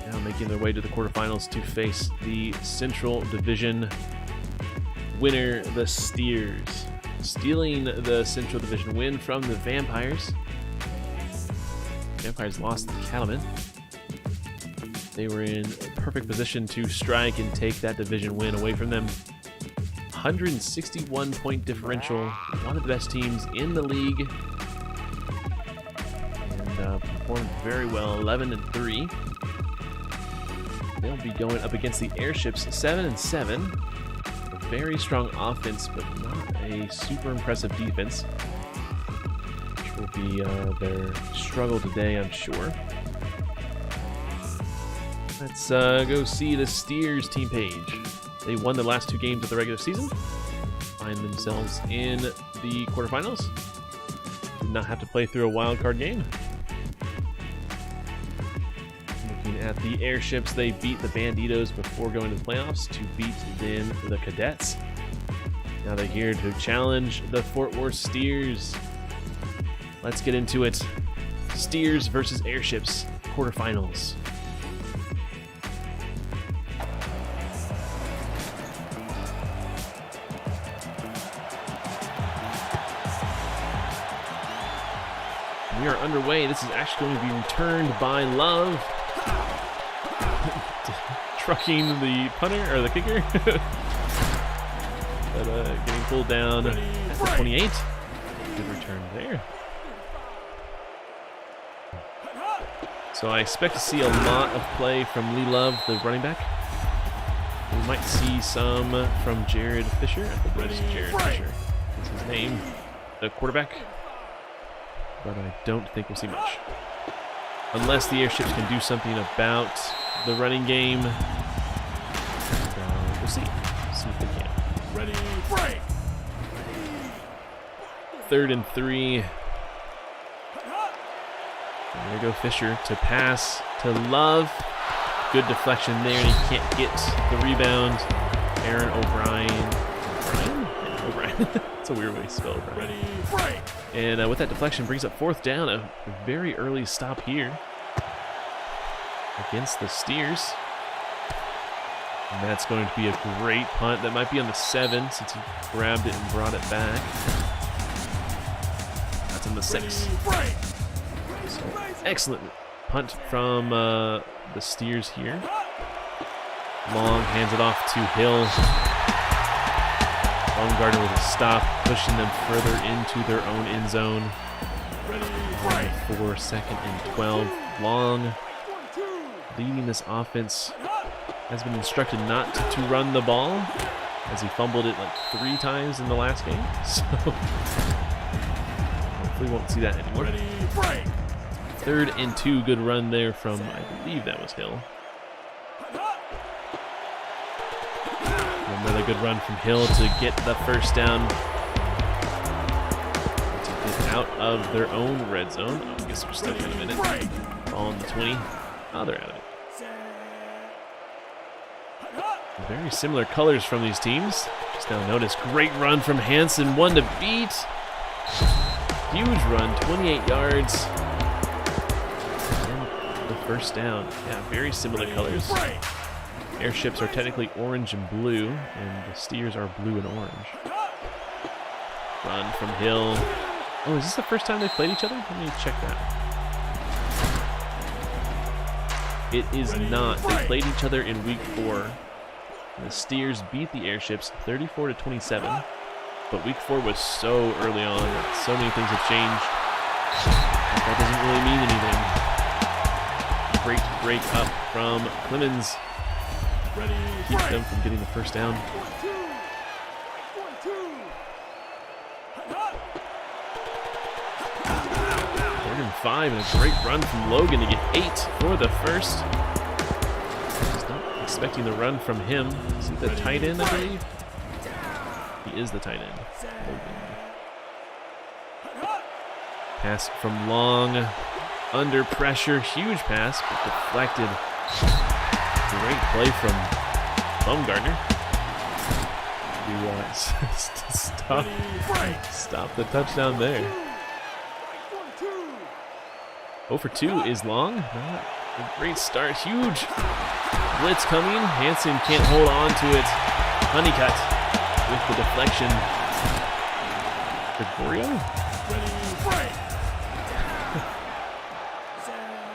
Now making their way to the quarterfinals to face the Central Division winner, the Steers. Stealing the Central Division win from the Vampires. Vampires lost to the Cattlemen. They were in perfect position to strike and take that division win away from them. 161 point differential, one of the best teams in the league, and performed very well, 11-3. They'll be going up against the Airships, 7-7. A very strong offense, but not a super impressive defense, which will be their struggle today, I'm sure. Let's go see the Steers team page. They won the last 2 games of the regular season, find themselves in the quarterfinals. Did not have to play through a wild card game. Looking at the Airships, they beat the Banditos before going to the playoffs to beat then the Cadets. Now they're here to challenge the Fort Worth Steers. Let's get into it. Steers versus Airships, quarterfinals. We are underway. This is actually going to be returned by Love. Trucking the punter, or the kicker. But getting pulled down at the 28. Good return there. So I expect to see a lot of play from Lee Love, the running back. might see some from Jared Fisher. I think it was Jared Fisher. That's his name, the quarterback. But I don't think we'll see much. Unless the airships can do something about the running game. We'll see. See if they can. Ready, break. 3rd and 3. And there go Fisher to pass to Love. Good deflection there, and he can't get the rebound. Aaron O'Brien. O'Brien? That's a weird way to spell O'Brien. Ready, break. And with that deflection, brings up 4th down. A very early stop here against the Steers. And that's going to be a great punt. That might be on the 7 since he grabbed it and brought it back. That's on the 6. So, excellent punt from the Steers here. Long hands it off to Hill. Baumgartner with a stop, pushing them further into their own end zone. For 2nd and 12. Long leading this offense. Has been instructed not to run the ball, as he fumbled it like 3 times in the last game. So hopefully won't see that anymore. 3rd and 2, good run there from, I believe that was Hill. Another good run from Hill to get the 1st down. To get out of their own red zone. I guess we're still kind of in it. Ball on the 20. Oh, they're out of it. Very similar colors from these teams. Just now notice, great run from Hansen, 1 to beat. Huge run, 28 yards. And the 1st down. Yeah, very similar colors. Airships are technically orange and blue, and the Steers are blue and orange. Run from Hill. Oh, is this the first time they played each other? Let me check that. It is not. They played each other in week 4. The Steers beat the Airships 34-27, but week 4 was so early on that so many things have changed. That doesn't really mean anything. Great break up from Clemens. Keep them from getting the 1st down. 3rd and 5, and a great run from Logan to get 8 for the 1st. Expecting the run from him. Is he the tight end, I believe? He is the tight end. Pass from Long. Under pressure. Huge pass, but deflected. Great play from Baumgartner. Stop the touchdown there. 0 for 2 is Long. Not a great start. Huge blitz coming. Hansen can't hold on to it. Honeycutt with the deflection. Gregorio?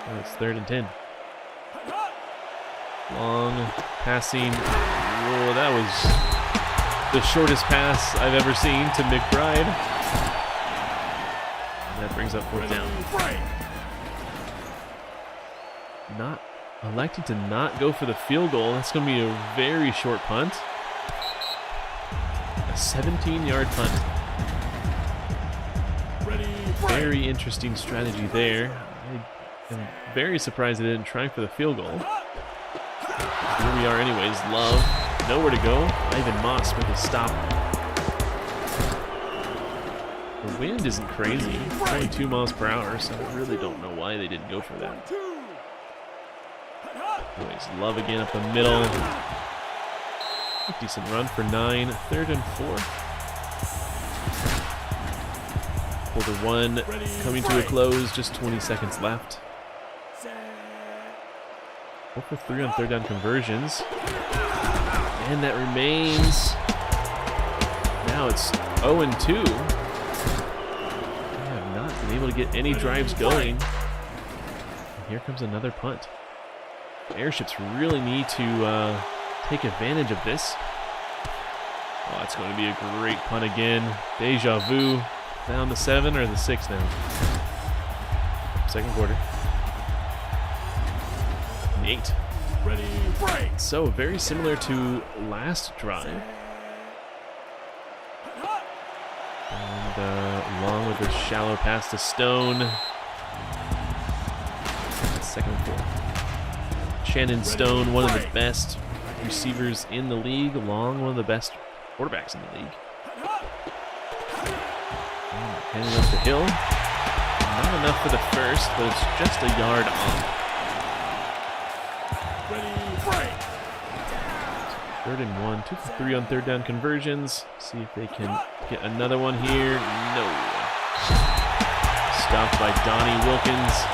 Oh, it's 3rd and 10. Long passing. Whoa, that was the shortest pass I've ever seen to McBride. And that brings up 4th down. Not electing to not go for the field goal. That's going to be a very short punt. A 17-yard punt. Very interesting strategy there. I am very surprised they didn't try for the field goal. Here we are anyways. Love. Nowhere to go. Ivan Moss with a stop. The wind isn't crazy. It's only 2 miles per hour, so I really don't know why they didn't go for that. Anyways, Love again up the middle. A decent run for 9. 3rd and 4. Quarter 1 coming to a close. Just 20 seconds left. 4 for 3 on 3rd down conversions. And that remains. Now it's 0 and 2. They have not been able to get any drives going. And here comes another punt. The Airships really need to take advantage of this. Oh, it's going to be a great punt again. Deja vu. Down the 7 or the 6 now. 2nd quarter. 8. Ready, break. So very similar to last drive. And along with the shallow pass to Stone. Second and 4. Shannon Stone, one of the best receivers in the league, along one of the best quarterbacks in the league. Handing off to Hill. Not enough for the first, but it's just a yard off. Ready, break. 3rd and 1, 2 for 3 on 3rd down conversions. See if they can get another one here. No. Stopped by Donnie Wilkins.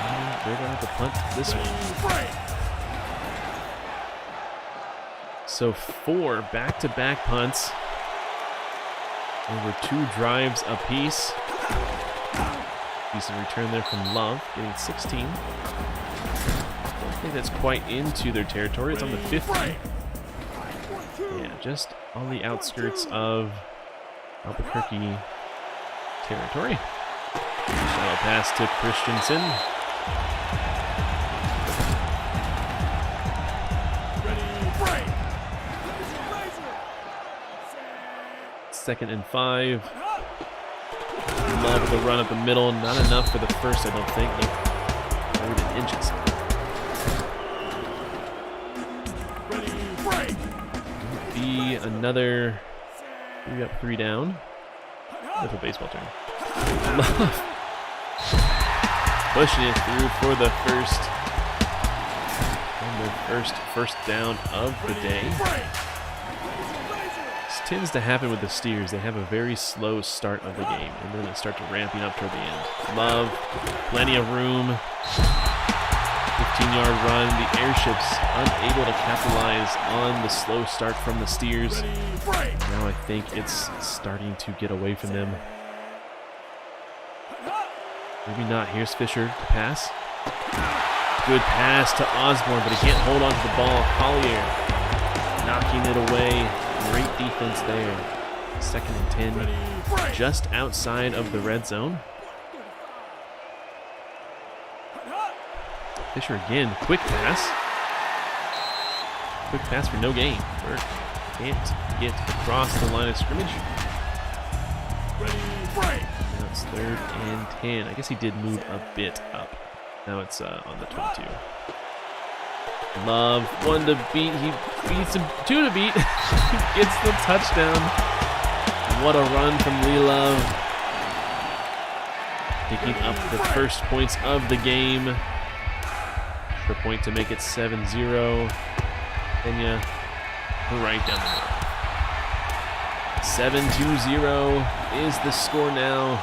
And they're going to have to punt this one. So 4 back-to-back punts over 2 drives apiece. Decent return there from Love, getting 16. I think that's quite into their territory. It's on the 50. Yeah, just on the outskirts of Albuquerque territory. Shallow pass to Christensen. Second and 5. Love the run up the middle. Not enough for the first, I don't think. Like 3rd inches. Be another 3 up, 3 down. That's a baseball term. Love pushing it through for the first. And the first down of the day. This tends to happen with the Steers. They have a very slow start of the game, and then it starts ramping up toward the end. Love, plenty of room. 15-yard run. The Airships unable to capitalize on the slow start from the Steers. Now I think it's starting to get away from them. Maybe not. Here's Fisher to pass. Good pass to Osborne, but he can't hold on to the ball. Collier knocking it away. Great defense there. 2nd and 10. Just outside of the red zone. Fisher again, quick pass. Quick pass for no gain. Burke can't get across the line of scrimmage. Now it's 3rd and 10. I guess he did move a bit up. Now it's on the 22. Love, 1 to beat. He beats him, 2 to beat. He gets the touchdown. What a run from Lee Love. Picking up the first points of the game. For point to make it 7-0. Kenya right down the middle. 7-0 is the score now.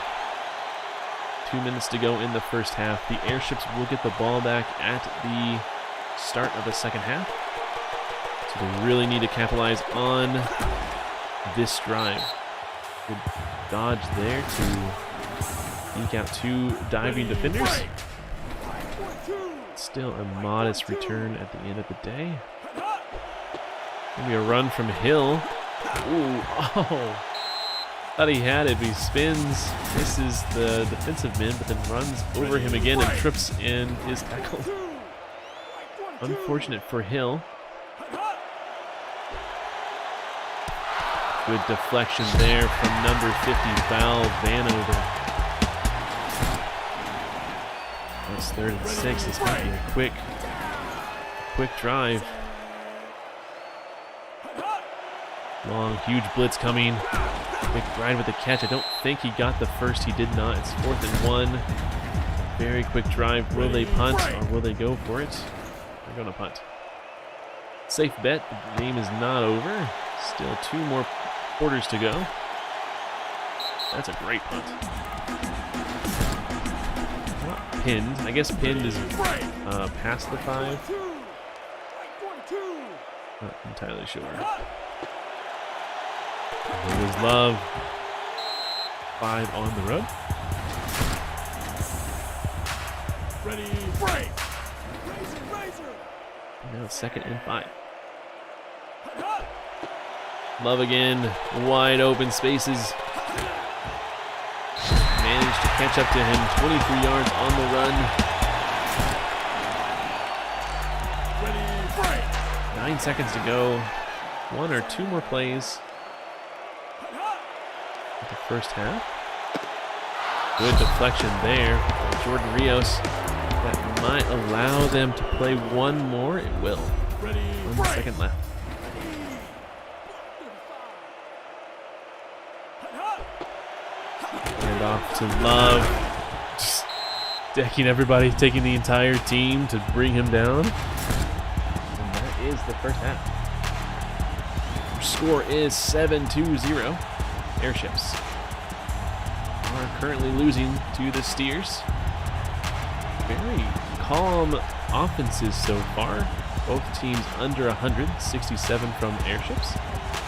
2 minutes to go in the first half. The Airships will get the ball back at the start of the second half. So they really need to capitalize on this drive. Good dodge there to eke out 2 diving defenders. Still a modest return at the end of the day. Maybe a run from Hill. Ooh, oh. Thought he had it, but he spins, misses the defensive man, but then runs over him again and trips in his tackle. Unfortunate for Hill. Good deflection there from number 50, Val Vanover. It's 3rd and 6. It's going to be a quick drive. Long, huge blitz coming. Quick ride with the catch. I don't think he got the first. He did not. It's 4th and 1. Very quick drive. Will they punt or will they go for it? They're going to punt. Safe bet. The game is not over. Still 2 more quarters to go. That's a great punt. Not pinned. I guess pinned is past the 5. Not entirely sure. There was Love. 5 on the road. Ready, break. Now it's 2nd and 5. Love again. Wide open spaces. Managed to catch up to him. 23 yards on the run. 9 seconds to go. 1 or 2 more plays in the first half. Good deflection there from Jordan Rios. That might allow them to play one more. It will. 1 second left. And off to Love. Just decking everybody, taking the entire team to bring him down. And that is the first half. Our score is 7-0. Airships are currently losing to the Steers. Very calm offenses so far. Both teams under 100, 67 from Airships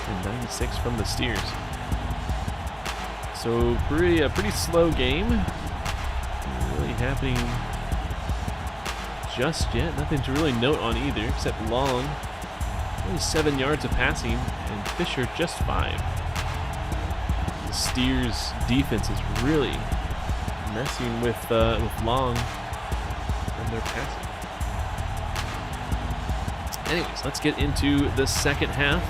and 96 from the Steers. So a pretty slow game. Not really happening just yet. Nothing to really note on either, except Long. Only 7 yards of passing, and Fisher just 5. The Steers' defense is really messing with Long and their passing. Anyways, let's get into the second half.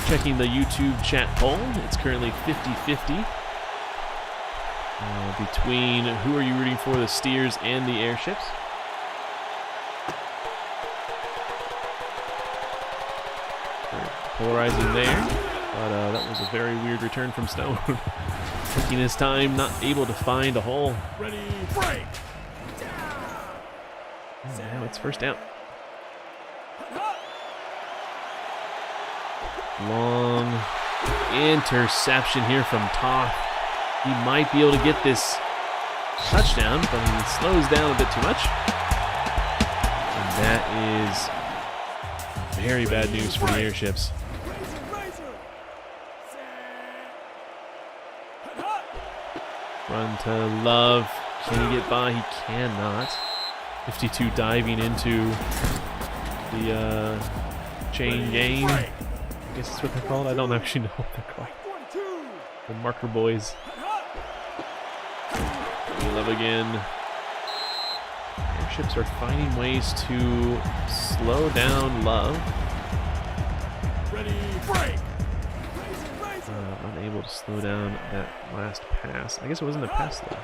Checking the YouTube chat poll, it's currently 50-50 between who are you rooting for, the Steers and the Airships. Very polarizing there, but that was a very weird return from Stone. Taking his time, not able to find a hole. Ready, break. And now it's first down. Long interception here from Toth. He might be able to get this touchdown, but he slows down a bit too much. And that is very bad news for the Airships. Run to Love. Can he get by? He cannot. 52 diving into the chain game. I guess that's what they're called. I don't actually know what they're called. The marker boys. We Love again. Airships are finding ways to slow down Love. Ready, break. Unable to slow down that last pass. I guess it wasn't a pass though.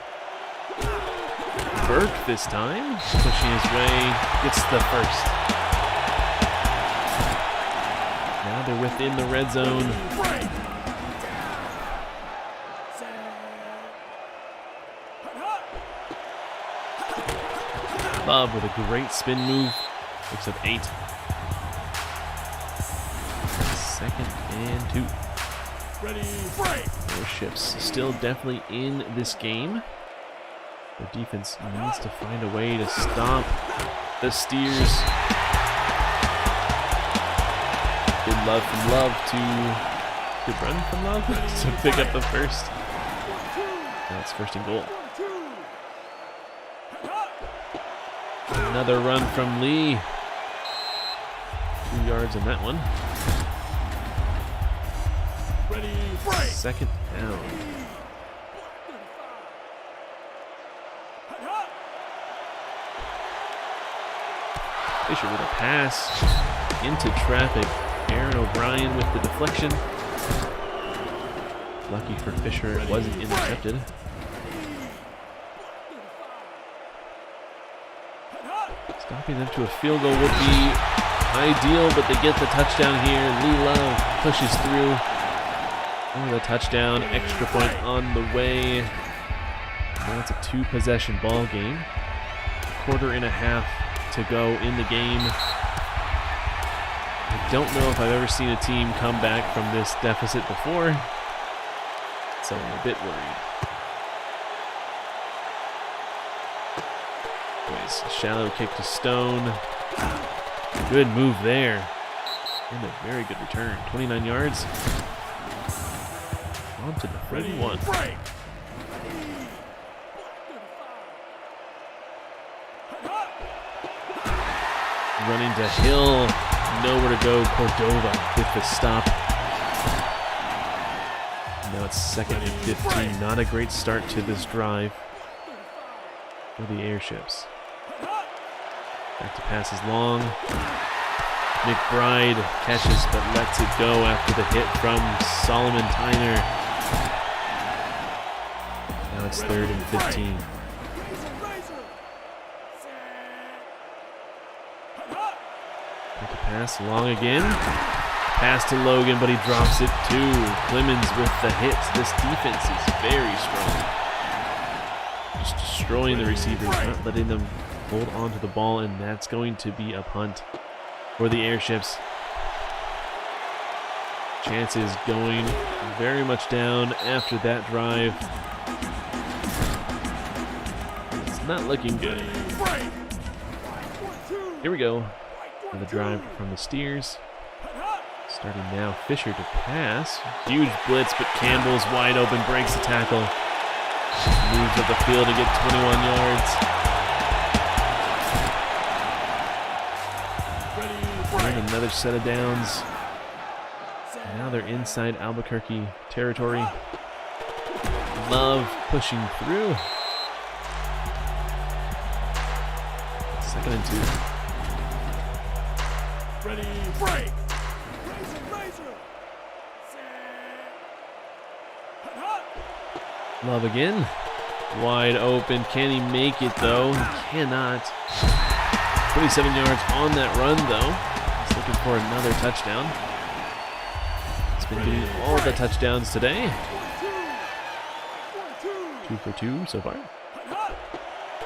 Burke this time, pushing his way, gets the first. Now they're within the red zone. Love with a great spin move, picks up 8. 2nd and 2. Ready, break. Airships still definitely in this game. Their defense needs to find a way to stop the Steers. Good love from Love to good run from Love to pick up the first. That's first and goal. Another run from Lee. 2 yards on that one. Ready, break. 2nd down. Fisher with a pass into traffic. Aaron O'Brien with the deflection. Lucky for Fisher, it wasn't intercepted. Stopping them to a field goal would be ideal, but they get the touchdown here. Lee Love pushes through. Oh, the touchdown, extra point on the way. Now it's a 2-possession ball game. 1.5 to go in the game. I don't know if I've ever seen a team come back from this deficit before, so I'm a bit worried. Anyways, shallow kick to Stone. Good move there. And a very good return. 29 yards. On to the 31. Running to Hill. Nowhere to go. Cordova with the stop. Now it's 2nd and 15. Not a great start to this drive for the Airships. Back to passes long. McBride catches but lets it go after the hit from Solomon Tyner. Now it's 3rd and 15. Make a pass long again. Pass to Logan, but he drops it too. Clemens with the hits. This defense is very strong. Just destroying the receivers, not letting them hold on to the ball, and that's going to be a punt for the Airships. Chances going very much down after that drive. It's not looking good. Here we go. The drive from the Steers. Starting now, Fisher to pass. Huge blitz, but Campbell's wide open, breaks the tackle. Moves up the field to get 21 yards. And another set of downs. Now they're inside Albuquerque territory. Love pushing through. 2nd and 2. Ready, break! Love again. Wide open. Can he make it though? He cannot. 27 yards on that run though. He's looking for another touchdown. He's been getting all the touchdowns today. 2 for 2 so far.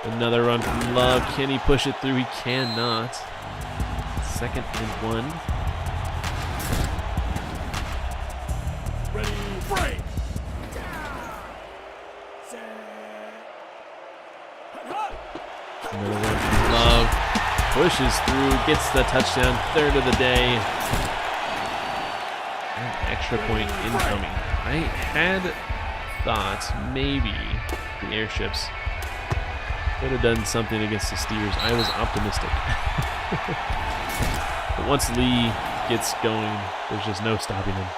Another run from Love. Can he push it through? He cannot. 2nd and 1. Ready, break! Another one from Love. Pushes through, gets the touchdown, 3rd of the day. An extra point incoming. I had thought maybe the Airships could have done something against the Steers. I was optimistic. But once Lee gets going, there's just no stopping him.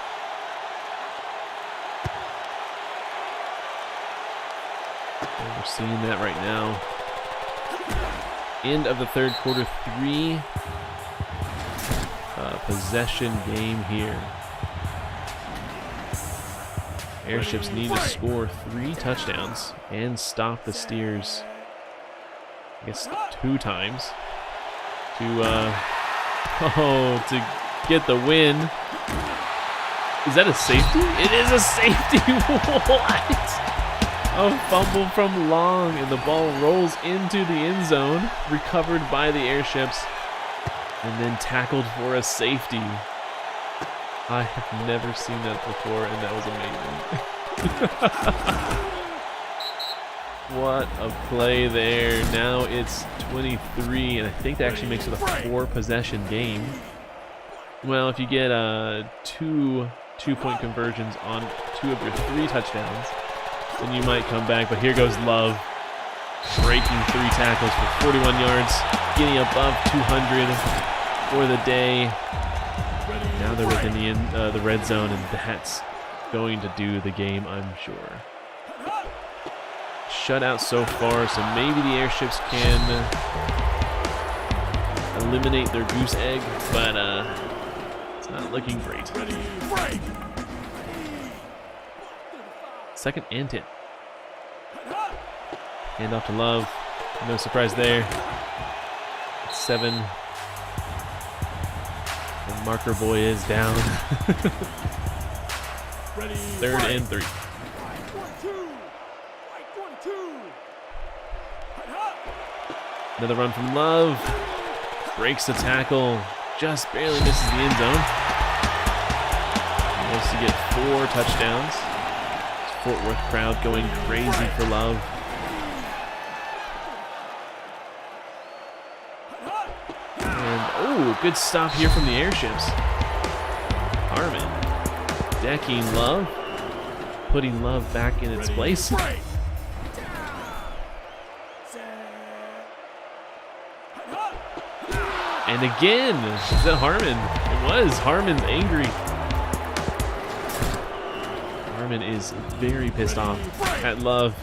And we're seeing that right now. End of the 3rd quarter, 3 possession game here. Airships need to score 3 touchdowns and stop the Steers, I guess 2 times to get the win. Is that a safety? It is a safety. What? A fumble from Long, and the ball rolls into the end zone, recovered by the Airships, and then tackled for a safety. I have never seen that before, and that was amazing. What a play there. Now it's 23, and I think that actually makes it a 4-possession game. Well, if you get 2 two-point conversions on 2 of your 3 touchdowns, then you might come back, but here goes Love, breaking 3 tackles for 41 yards, getting above 200 for the day. Now they're within the red zone, and that's going to do the game, I'm sure. Shutout so far, so maybe the Airships can eliminate their goose egg, but it's not looking great. 2nd and 10. Hand off to Love. No surprise there. 7. The marker boy is down. 3rd and 3. Another run from Love. Breaks the tackle. Just barely misses the end zone. He wants to get 4 touchdowns. Fort Worth crowd going crazy for Love. And, oh, good stop here from the Airships. Harmon decking Love, putting Love back in its place. And again, is that Harmon? It was. Harmon's angry. Harmon is very pissed off at Love.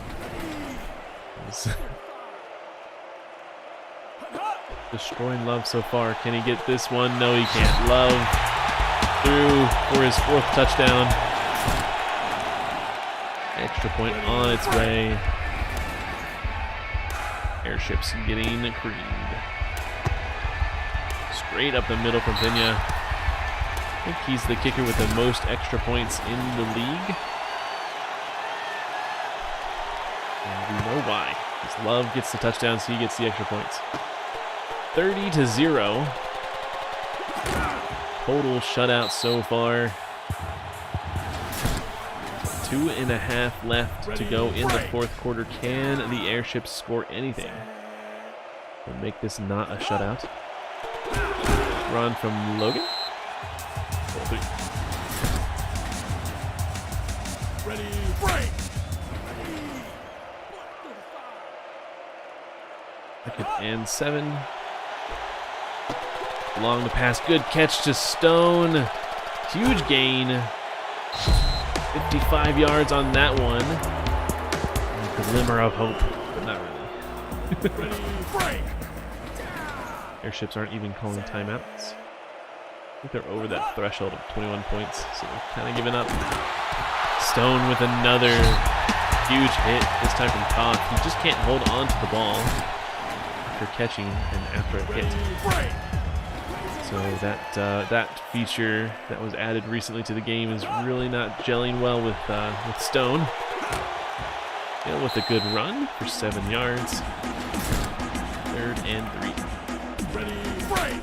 Destroying Love so far. Can he get this one? No, he can't. Love through for his 4th touchdown. Extra point on its way. Airships getting creamed. Straight up the middle from Pena. I think he's the kicker with the most extra points in the league. And we know why. Because Love gets the touchdowns, he gets the extra points. 30-0. Total shutout so far. 2.5 left to go in the 4th quarter. Can the Airships score anything to make this not a shutout? Run from Logan. Ready, break. 2nd and 7. Along the pass. Good catch to Stone. Huge gain. 55 yards on that one. A glimmer of hope, but not really. Ready, break. Airships aren't even calling timeouts. I think they're over that threshold of 21 points, so they're kind of giving up. Stone with another huge hit, this time from Koch. He just can't hold on to the ball after catching and after a hit. So that feature that was added recently to the game is really not gelling well with Stone. Hill with a good run for 7 yards. 3rd and 3. Ready, break.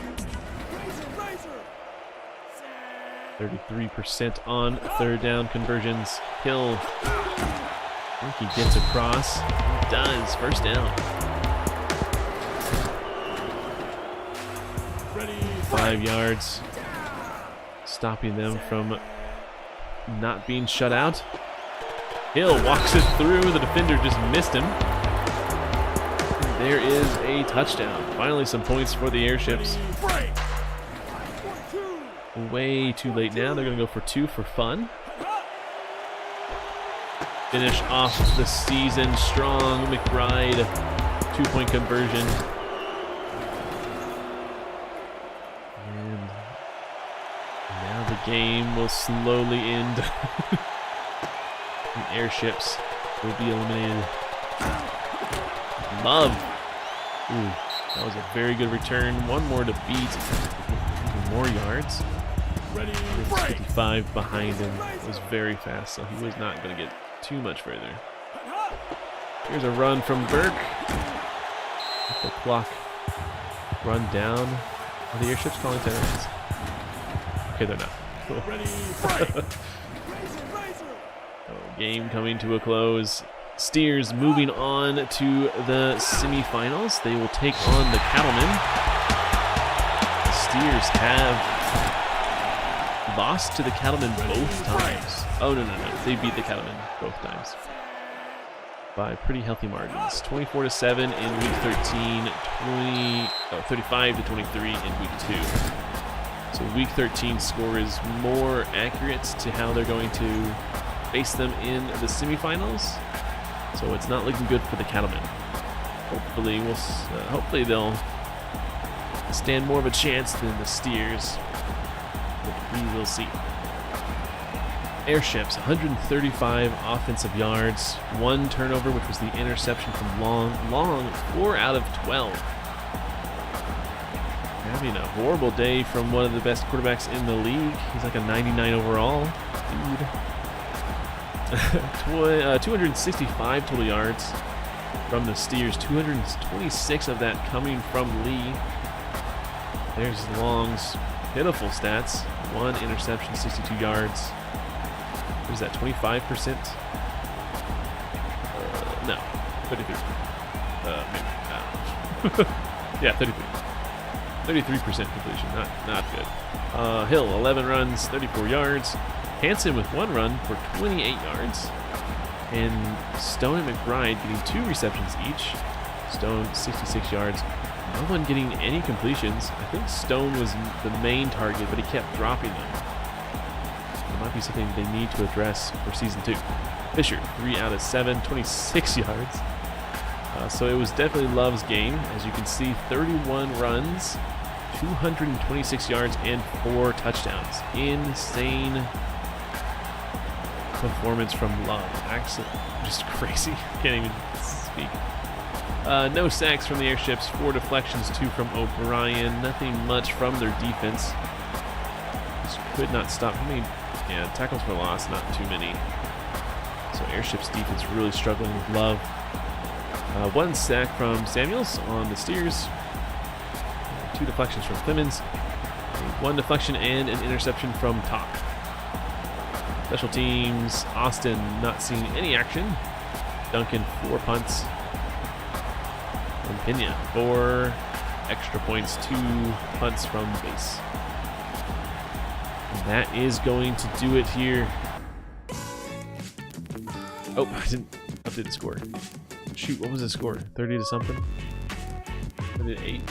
33% on 3rd down conversions. Hill, I think he gets across. He does. 1st down. Ready, 5 yards. Stopping them from not being shut out. Hill walks it through. The defender just missed him. There is a touchdown. Finally some points for the Airships. break. Way too late now. They're going to go for 2 for fun. Finish off the season strong. McBride, 2-point conversion. And now the game will slowly end. The Airships will be eliminated. Love. Ooh, that was a very good return. One more to beat. Even more yards. Ready, 55 behind him. It was very fast, so he was not going to get too much further. Here's a run from Burke. Let the clock run down. Are the Airships calling timeouts? Okay, they're not. Cool. ready, break. Game coming to a close. Steers moving on to the semifinals. They will take on the Cattlemen. The Steers have lost to the Cattlemen both times. Oh, no. They beat the Cattlemen both times by pretty healthy margins. 24-7 in week 13, 35-23 in week 2. So week 13 score is more accurate to how they're going to face them in the semifinals. So it's not looking good for the Cattlemen. Hopefully they'll stand more of a chance than the Steers. But we will see. Airships, 135 offensive yards, 1 turnover, which was the interception from Long, 4 out of 12. Having a horrible day from one of the best quarterbacks in the league. He's like a 99 overall dude. 265 total yards from the Steers, 226 of that coming from Lee. There's Long's pitiful stats. 1 interception, 62 yards. What is that, 25%? No, 33. Maybe. Yeah, 33. 33% completion, not good. Hill, 11 runs, 34 yards. Hanson with 1 run for 28 yards. And Stone and McBride getting 2 receptions each. Stone, 66 yards. No one getting any completions. I think Stone was the main target, but he kept dropping them. It might be something they need to address for season 2. Fisher, 3 out of 7, 26 yards. So it was definitely Love's game. As you can see, 31 runs, 226 yards, and 4 touchdowns. Insane performance from Love. Actually, just crazy. Can't even speak. No sacks from the airships, 4 deflections, 2 from O'Brien. Nothing much from their defense. Just could not stop. I mean, yeah, tackles for loss, not too many. So airships defense really struggling with Love. 1 sack from Samuels on the Steers. 2 deflections from Clemens. 1 deflection and an interception from Talk. Special teams, Austin not seeing any action. Duncan 4 punts. And Pena 4 extra points, 2 punts from base. And that is going to do it here. Oh, I didn't update the score. Shoot, what was the score? 30 to something? 30 to 8?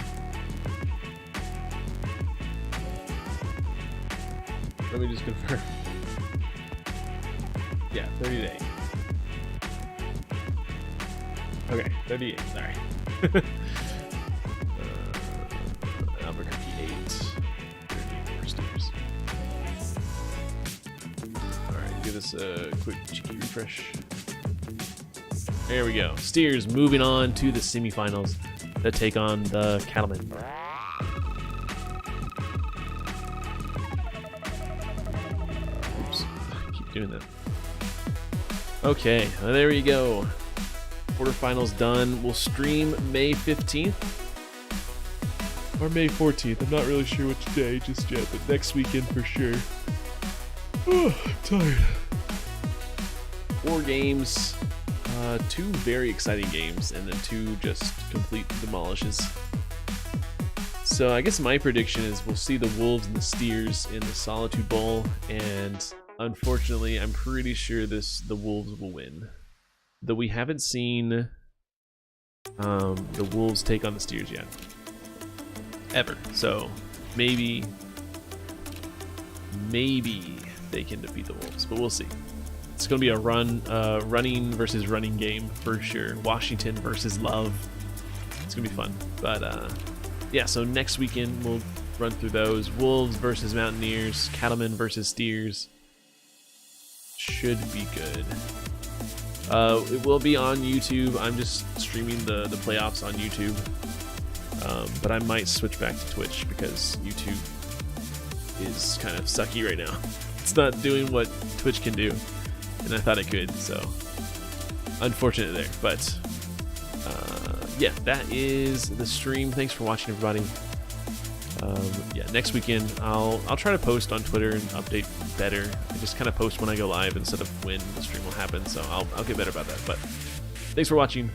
Let me just confirm. Yeah, 30 to 8. Okay, 38, sorry. Albuquerque 8. 34 Steers. Alright, give us a quick cheeky refresh. There we go. Steers moving on to the semifinals to take on the Cattlemen. Oops, keep doing that. Okay, there we go. Quarterfinals done. We'll stream May 15th or May 14th. I'm not really sure which day just yet, but next weekend for sure. Oh, I'm tired. 4 games. 2 very exciting games, and then 2 just complete demolishes. So I guess my prediction is we'll see the Wolves and the Steers in the Solitude Bowl, and unfortunately, I'm pretty sure the Wolves will win. Though we haven't seen the Wolves take on the Steers yet, ever. So maybe they can defeat the Wolves, but we'll see. It's going to be a running versus running game for sure. Washington versus Love. It's going to be fun. But yeah, so next weekend we'll run through those. Wolves versus Mountaineers. Cattlemen versus Steers. Should be good. It will be on YouTube. I'm just streaming the playoffs on YouTube. But I might switch back to Twitch because YouTube is kind of sucky right now. It's not doing what Twitch can do. And I thought it could, so unfortunate there. But yeah, that is the stream. Thanks for watching, everybody. Yeah, next weekend I'll try to post on Twitter and update better. I just kind of post when I go live instead of when the stream will happen, so I'll get better about that. But thanks for watching.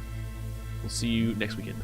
We'll see you next weekend.